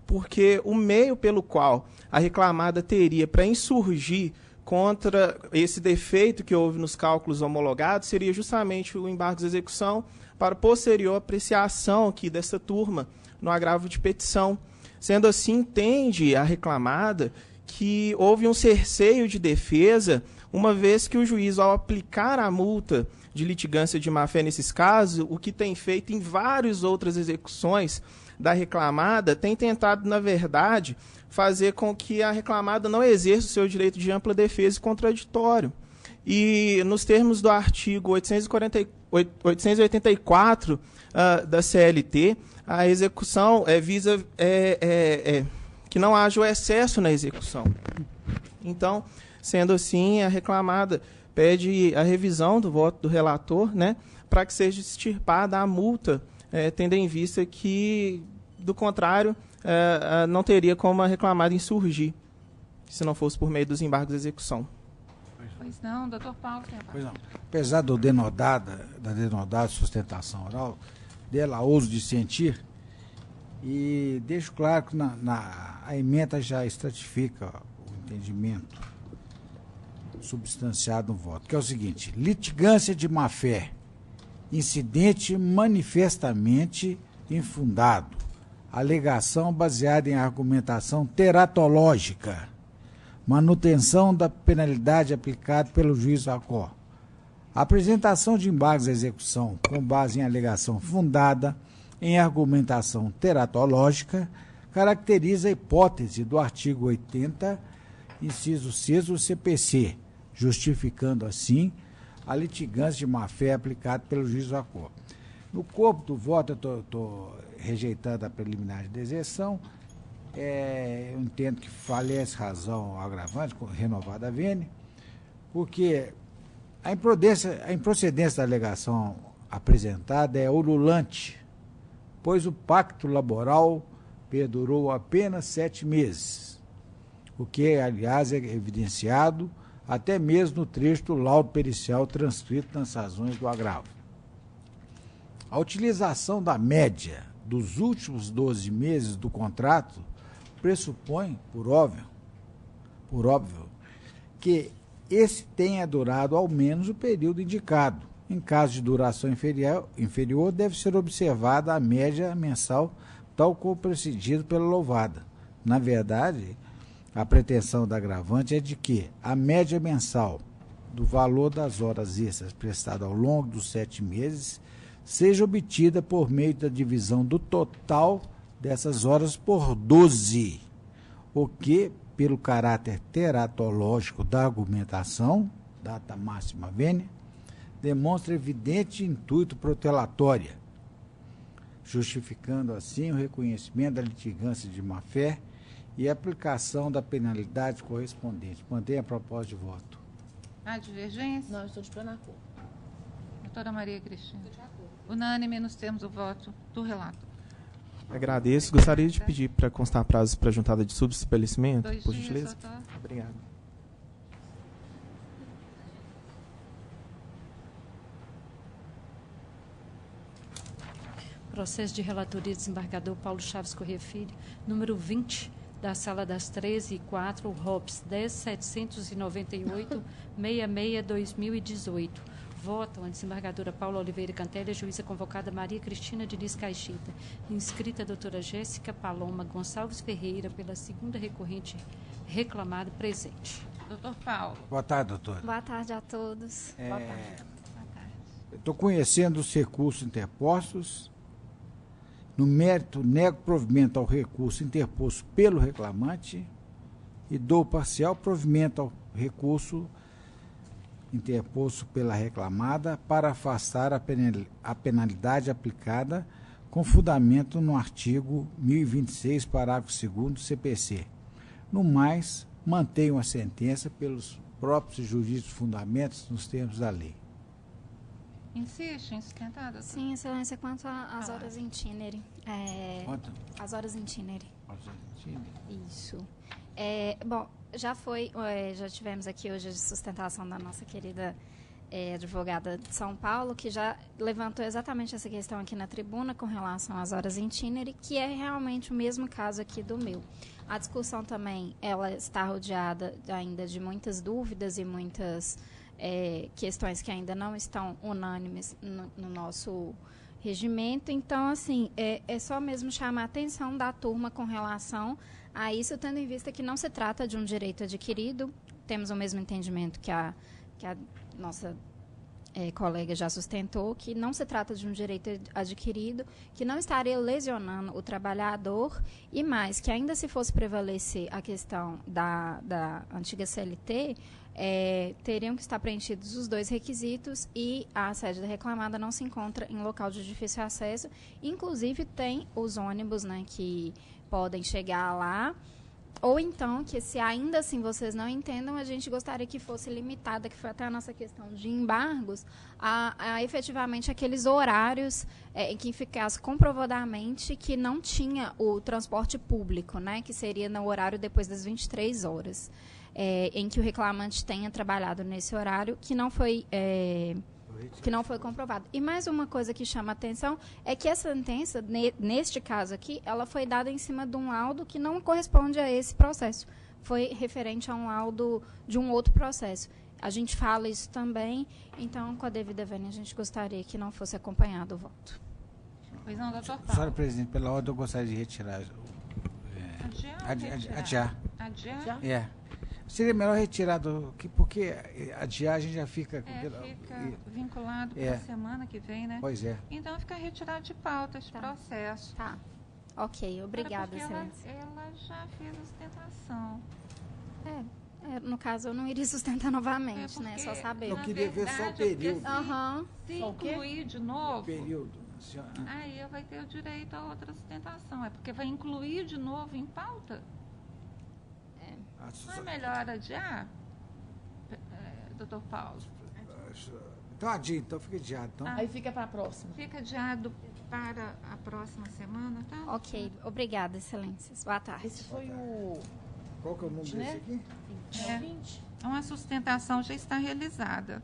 porque o meio pelo qual a reclamada teria para insurgir contra esse defeito que houve nos cálculos homologados seria justamente o embargo de execução para posterior apreciação aqui dessa turma no agravo de petição. Sendo assim, entende a reclamada que houve um cerceio de defesa, uma vez que o juiz, ao aplicar a multa de litigância de má-fé nesses casos, o que tem feito em várias outras execuções da reclamada, tem tentado, na verdade, fazer com que a reclamada não exerça o seu direito de ampla defesa e contraditório. E, nos termos do artigo 884 da CLT, a execução visa que não haja o excesso na execução. Então, sendo assim, a reclamada pede a revisão do voto do relator, né, para que seja extirpada a multa, tendo em vista que, do contrário, não teria como a reclamada insurgir, se não fosse por meio dos embargos de execução. Pois não, doutor Paulo. Pois não. Apesar da denodada sustentação oral, dela ouso dissentir, e deixo claro que a emenda já estratifica o entendimento substanciado no voto, que é o seguinte: litigância de má-fé, incidente manifestamente infundado, alegação baseada em argumentação teratológica, manutenção da penalidade aplicada pelo juiz ACOR, apresentação de embargos à execução com base em alegação fundada em argumentação teratológica, caracteriza a hipótese do artigo 80, inciso 6 do CPC, justificando assim a litigância de má-fé aplicada pelo juiz do ACOR. No corpo do voto, eu estou rejeitando a preliminar de deserção. Eu entendo que falece razão agravante, renovada a vênia, porque a improcedência da alegação apresentada é ululante, pois o pacto laboral perdurou apenas 7 meses, o que, aliás, é evidenciado até mesmo no trecho do laudo pericial transcrito nas razões do agravo. A utilização da média dos últimos 12 meses do contrato pressupõe, por óbvio, que esse tenha durado ao menos o período indicado. Em caso de duração inferior, deve ser observada a média mensal, tal como precedido pela louvada. Na verdade, a pretensão da agravante é de que a média mensal do valor das horas extras prestadas ao longo dos 7 meses seja obtida por meio da divisão do total dessas horas por 12, o que, pelo caráter teratológico da argumentação, data máxima vênia, demonstra evidente intuito protelatória, justificando assim o reconhecimento da litigância de má-fé e a aplicação da penalidade correspondente. Mantém a proposta de voto. Há divergência? Não, estou de pleno acordo. Doutora Maria Cristina. Unânime nos termos do voto do relator. Agradeço. Gostaria de pedir para constar prazos para a juntada de subestabelecimento, 2 por dias, gentileza. doutor. Obrigado. Processo de relatoria, desembargador Paulo Chaves Corrêa Filho, número 20, da Sala das 13h04, ROPS 10.798-66-2018. Votam a desembargadora Paula Oliveira Cantelli, juíza convocada Maria Cristina Diniz Caixeta, inscrita a doutora Jéssica Paloma Gonçalves Ferreira, pela segunda recorrente reclamada, presente. Doutor Paulo. Boa tarde, doutora. Boa tarde a todos. Boa tarde. Estou conhecendo os recursos interpostos. No mérito, nego provimento ao recurso interposto pelo reclamante e dou parcial provimento ao recurso interposto pela reclamada para afastar a penalidade aplicada com fundamento no artigo 1026, parágrafo 2º do CPC. No mais, mantenham a sentença pelos próprios e jurídicos fundamentos nos termos da lei. Insiste em sustentar, doutor? Sim, Excelência, quanto às horas in itinere. Quanto? As horas in itinere. Isso. Bom, já tivemos aqui hoje a sustentação da nossa querida advogada de São Paulo, que já levantou exatamente essa questão aqui na tribuna com relação às horas in itinere, que é realmente o mesmo caso aqui do meu. A discussão também, ela está rodeada ainda de muitas dúvidas e muitas questões que ainda não estão unânimes no nosso regimento. Então, assim, é só mesmo chamar a atenção da turma com relação a isso, tendo em vista que não se trata de um direito adquirido. Temos o mesmo entendimento que a nossa colega já sustentou, que não se trata de um direito adquirido, que não estaria lesionando o trabalhador, e mais, que ainda se fosse prevalecer a questão da antiga CLT, teriam que estar preenchidos os dois requisitos e a sede da reclamada não se encontra em local de difícil acesso. Inclusive, tem os ônibus, né, que podem chegar lá, ou então, que se ainda assim vocês não entendam, a gente gostaria que fosse limitada, que foi até a nossa questão de embargos, a efetivamente aqueles horários em que ficasse comprovadamente que não tinha o transporte público, né, que seria no horário depois das 23 horas, em que o reclamante tenha trabalhado nesse horário, que não foi comprovado. E mais uma coisa que chama a atenção é que essa sentença, neste caso aqui, ela foi dada em cima de um laudo que não corresponde a esse processo. Foi referente a um laudo de um outro processo. A gente fala isso também, então, com a devida vênia, a gente gostaria que não fosse acompanhado o voto. Pois não, doutor Paulo. Senhora presidente, pela ordem, eu gostaria de retirar. Adiar. Adiar? Seria melhor retirar porque adiar a gente já fica... Fica vinculado para a semana que vem, né? Pois é. Então fica retirado de pauta esse processo. Tá. Ok, obrigada, Excelência. Ela já fez a sustentação. No caso, eu não iria sustentar novamente, né? Só saber. Eu queria ver só o período. Se incluir de novo... Período. Aí vai ter o direito a outra sustentação. É porque vai incluir de novo em pauta? Não é melhor adiar, doutor Paulo? Então adia, então fica adiado. Então. Aí fica para a próxima. Fica adiado para a próxima semana, tá? Ok, obrigada, Excelências. Boa tarde. Esse foi o... Qual que é o número desse aqui? 20. Então a sustentação já está realizada.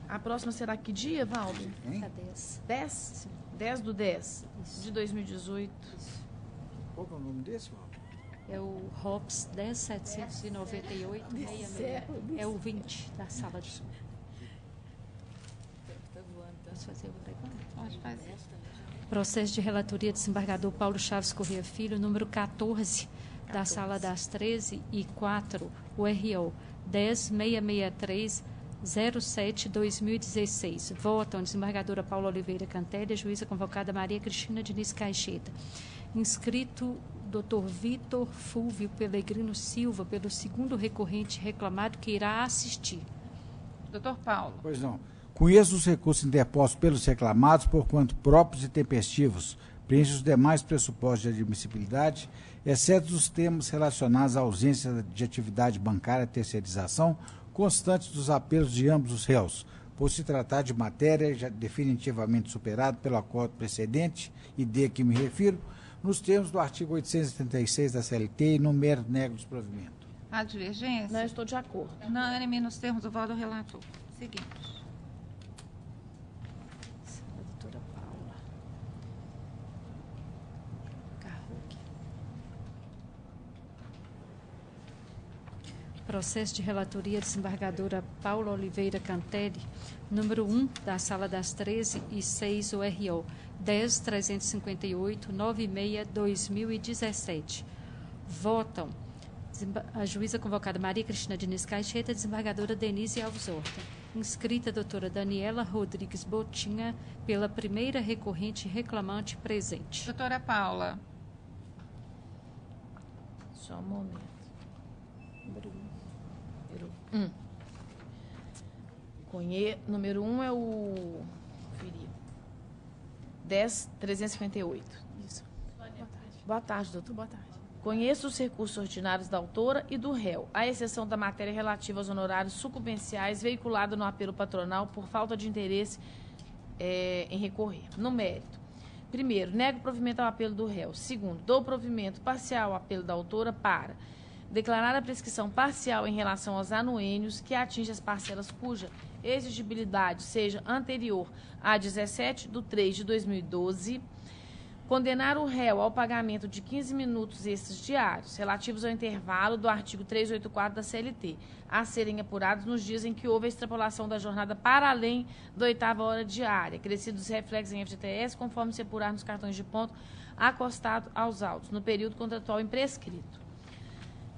A próxima será que dia, Valdo? 10? 10/10 de 2018. Qual que é o nome desse, Valdo? É o ROPS 10.798.66. É o 20 da sala de som. Posso fazer o pregão? Pode fazer. Processo de relatoria, desembargador Paulo Chaves Corrêa Filho, número 14, da sala das 13h04, URO 10.663.07/2016. Votam desembargadora Paula Oliveira Cantelli, juíza convocada Maria Cristina Diniz Caixeta. Inscrito Dr. Vitor Fúvio Pelegrino Silva, pelo segundo recorrente reclamado, que irá assistir. Doutor Paulo. Pois não. Conheço os recursos interpostos pelos reclamados, porquanto próprios e tempestivos, preenchem os demais pressupostos de admissibilidade, exceto os termos relacionados à ausência de atividade bancária, terceirização, constantes dos apelos de ambos os réus, por se tratar de matéria já definitivamente superada pelo acordo precedente, e de que me refiro, nos termos do artigo 876 da CLT e no mérito negro dos provimentos. A divergência? Não, estou de acordo. Unânime nos termos do voto do relator. Seguinte. Doutora Paula. Processo de relatoria, desembargadora Paula Oliveira Cantelli, número 1, da sala das 13h06, URO 10.358.96/2017. Votam a juíza convocada Maria Cristina Diniz Caixeta, desembargadora Denise Alves Horta. Inscrita a doutora Daniela Rodrigues Botinha, pela primeira recorrente reclamante presente. Doutora Paula. Só um momento. Número 1 é o... 10.358. Isso. Boa tarde, doutor. Boa tarde. Conheço os recursos ordinários da autora e do réu, à exceção da matéria relativa aos honorários sucumbenciais veiculada no apelo patronal por falta de interesse em recorrer. No mérito. Primeiro, nego provimento ao apelo do réu. Segundo, dou provimento parcial ao apelo da autora para declarar a prescrição parcial em relação aos anuênios que atinge as parcelas cuja exigibilidade seja anterior a 17/3/2012, condenar o réu ao pagamento de 15 minutos extras diários, relativos ao intervalo do artigo 384 da CLT, a serem apurados nos dias em que houve a extrapolação da jornada para além da 8ª hora diária, crescidos os reflexos em FGTS, conforme se apurar nos cartões de ponto acostado aos autos, no período contratual imprescrito.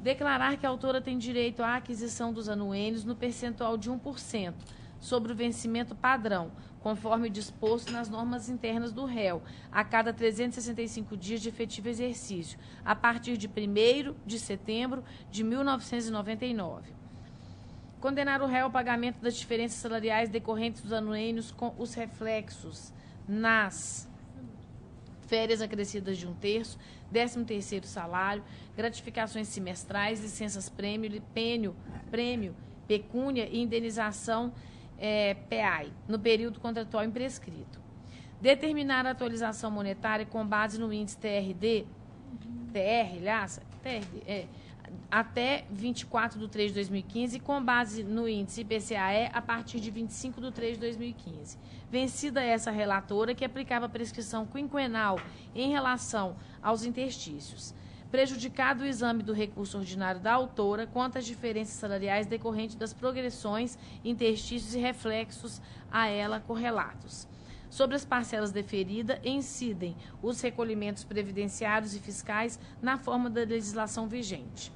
Declarar que a autora tem direito à aquisição dos anuênios no percentual de 1% sobre o vencimento padrão, conforme disposto nas normas internas do réu, a cada 365 dias de efetivo exercício, a partir de 1º de setembro de 1999. Condenar o réu ao pagamento das diferenças salariais decorrentes dos anuênios com os reflexos nas férias acrescidas de 1/3, 13º salário, gratificações semestrais, licenças prêmio, pecúnia e indenização PAI, no período contratual imprescrito. Determinar a atualização monetária com base no índice até 24/3/2015 e com base no índice IPCAE a partir de 25/3/2015. Vencida essa relatora que aplicava a prescrição quinquenal em relação aos interstícios. Prejudicado o exame do recurso ordinário da autora quanto às diferenças salariais decorrentes das progressões, interstícios e reflexos a ela correlatos. Sobre as parcelas deferidas, incidem os recolhimentos previdenciários e fiscais na forma da legislação vigente.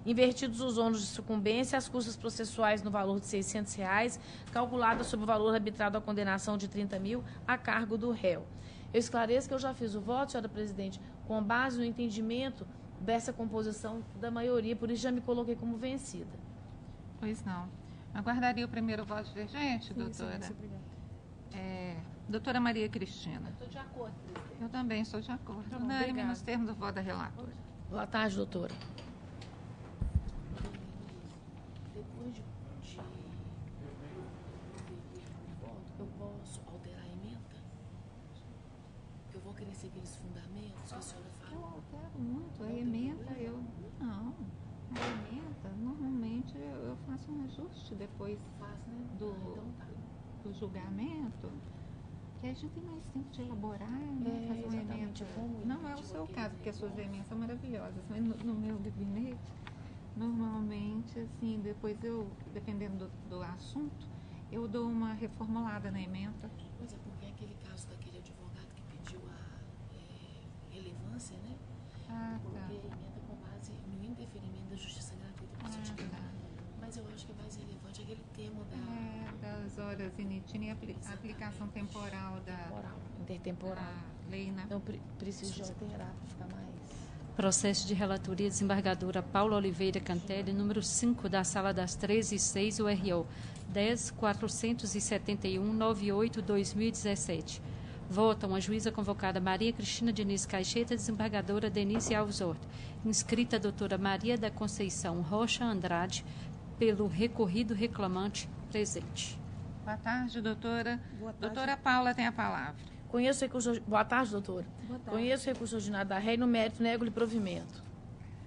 Invertidos os ônus de sucumbência, as custas processuais no valor de R$ 600, calculadas sobre o valor arbitrado à condenação de 30 mil a cargo do réu. Eu esclareço que eu já fiz o voto, senhora presidente, com base no entendimento dessa composição da maioria, por isso já me coloquei como vencida. Pois não. Aguardaria o primeiro voto divergente, doutora? Excelência, obrigada. Doutora Maria Cristina. Estou de acordo, presidente. Eu também estou de acordo. Tá bom, Unânime obrigada. nos termos do voto da relatora. Boa tarde, doutora. Depois de voto, eu posso alterar a emenda? Eu vou querer seguir os fundamentos que a senhora Eu falou. altero muito. A emenda, não. A emenda, normalmente, eu faço um ajuste depois do julgamento, que a gente tem mais tempo de elaborar, né? Fazer uma emenda. Não é o seu caso, porque as suas emendas são maravilhosas, mas no meu gabinete, normalmente, assim, depois dependendo do assunto, eu dou uma reformulada na emenda. Pois é, porque é aquele caso daquele advogado que pediu a relevância, né? Porque a emenda com base no indeferimento da justiça gratuita positiva. Mas eu acho que é mais relevante aquele tema das horas initiais e a aplicação temporal intertemporal. da lei, né? Então, preciso de alterar para ficar mais... Processo de relatoria desembargadora Paula Oliveira Cantelli, número 5 da Sala das 13 e 6, URO 10.471.98/2017. Votam a juíza convocada Maria Cristina Diniz Caixeta, desembargadora Denise Alves Horta, inscrita a doutora Maria da Conceição Rocha Andrade, pelo recorrido reclamante presente. Boa tarde, doutora. Boa tarde. Doutora Paula tem a palavra. Conheço o recurso... Boa tarde, doutora. Boa tarde. Conheço o recurso ordinário da REI no mérito, nego-lhe provimento.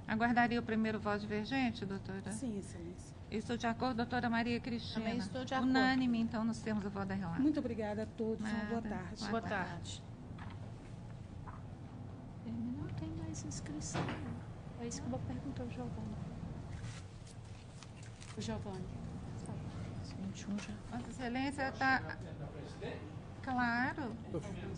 Aguardaria o primeiro voto divergente, doutora? Sim, excelência. Estou de acordo, doutora Maria Cristina. Também estou de acordo. Unânime, então, nos termos do voto da relatora. Muito obrigada a todos. Uma boa Nada. tarde. Boa tarde. Não tem mais inscrição. É isso que eu vou perguntar ao Giovanni. O Giovanni. 21 já. Vossa Excelência está... Claro. Doutor Fernando.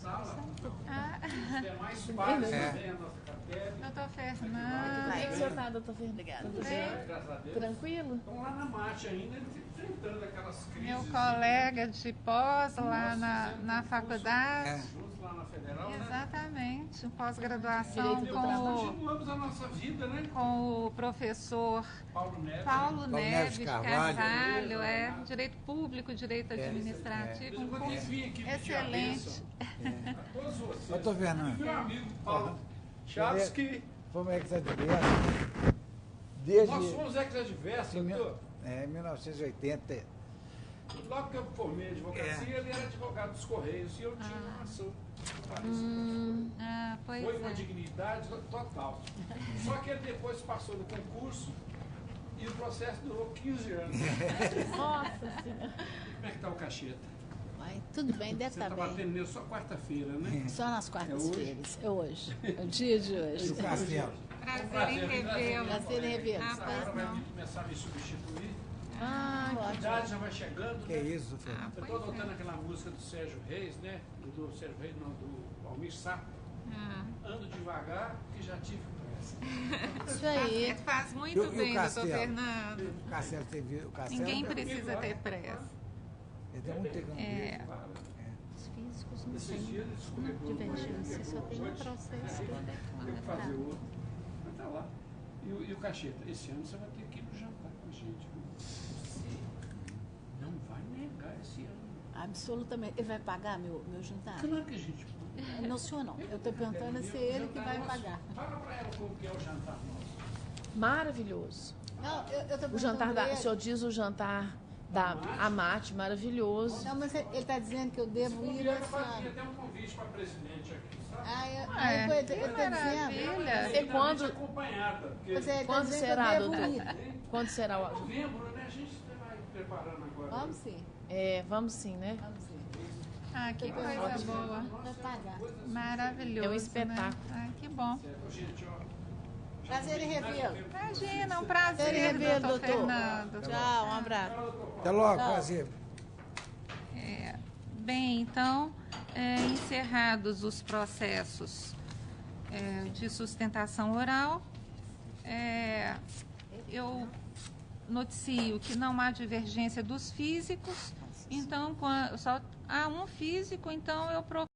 Como é que o senhor está, doutor Fernando? Obrigada. Tudo bem? Tranquilo? Estão lá na mate ainda, enfrentando aquelas crises. Meu colega de pós lá na faculdade. Juntos lá na Federal, né? Exatamente. Pós-graduação Continuamos a nossa vida, né? com o professor Paulo Neves Carvalho, Direito Público, Direito Administrativo. Um curso excelente. Eu estou vendo. Meu amigo Paulo. Chapsky. Fomos ex-adversos. Desde... Nós fomos ex-adversos, doutor. Em 1980. Logo que eu formei advocacia, ele era advogado dos Correios e eu tinha uma ação. Foi uma dignidade total. Só que ele depois passou no concurso e o processo durou 15 anos. Nossa Senhora. Como é que está o Cacheta? Vai, tudo bem, deve estar bem. Você está batendo nele só quarta-feira, né? Só nas quartas-feiras. É hoje. É o dia de hoje. O Castelo. Prazer em revê-lo. Prazer em revê-lo. Agora vai começar a me substituir. A idade já vai chegando. Que né? isso, Eu estou adotando aquela música do Sérgio Reis, né? Do Sérgio Reis, não, do Almir Saco. Ando devagar que já tive pressa. Isso aí. Faz muito bem, doutor Fernando. O Castelo teve. Ninguém precisa ter pressa. Ele tem muito tempo. Os físicos não têm divergência, só tem um processo Tem que fazer outro. Mas tá lá. E o Cacheta? Esse ano você vai ter que ir no jantar com a gente. Você não vai negar esse ano. Absolutamente. Ele vai pagar meu jantar? Claro que a gente pode. Não, senhor, não. Eu estou perguntando se é ele que vai pagar. Fala para ela como que é o jantar nosso. Maravilhoso. Não, eu tô O jantar perguntando da. ele. O senhor diz o jantar da Amate, maravilhoso. Não, mas ele está dizendo que eu devo ir Eu esse fazia ano. até um convite para presidente aqui, sabe? Ele está dizendo. E quando, Acompanhada. Porque Você tá quando dizendo que será, eu devo doutor? ir. Quando será o. Novembro, né? A gente vai preparando agora. Vamos sim. Vamos sim, né? Vamos sim. Que coisa boa. Vai pagar. Maravilhoso. É um espetáculo. Né? Que bom. Gente, ó. Prazer em revê-lo. Imagina, um prazer, Prazer em revê-lo, doutor doutor. Fernando. Tchau, um abraço. Até logo, Tchau. prazer. Bem, então, encerrados os processos de sustentação oral, eu noticio que não há divergência dos físicos, então, só há um físico, então eu procuro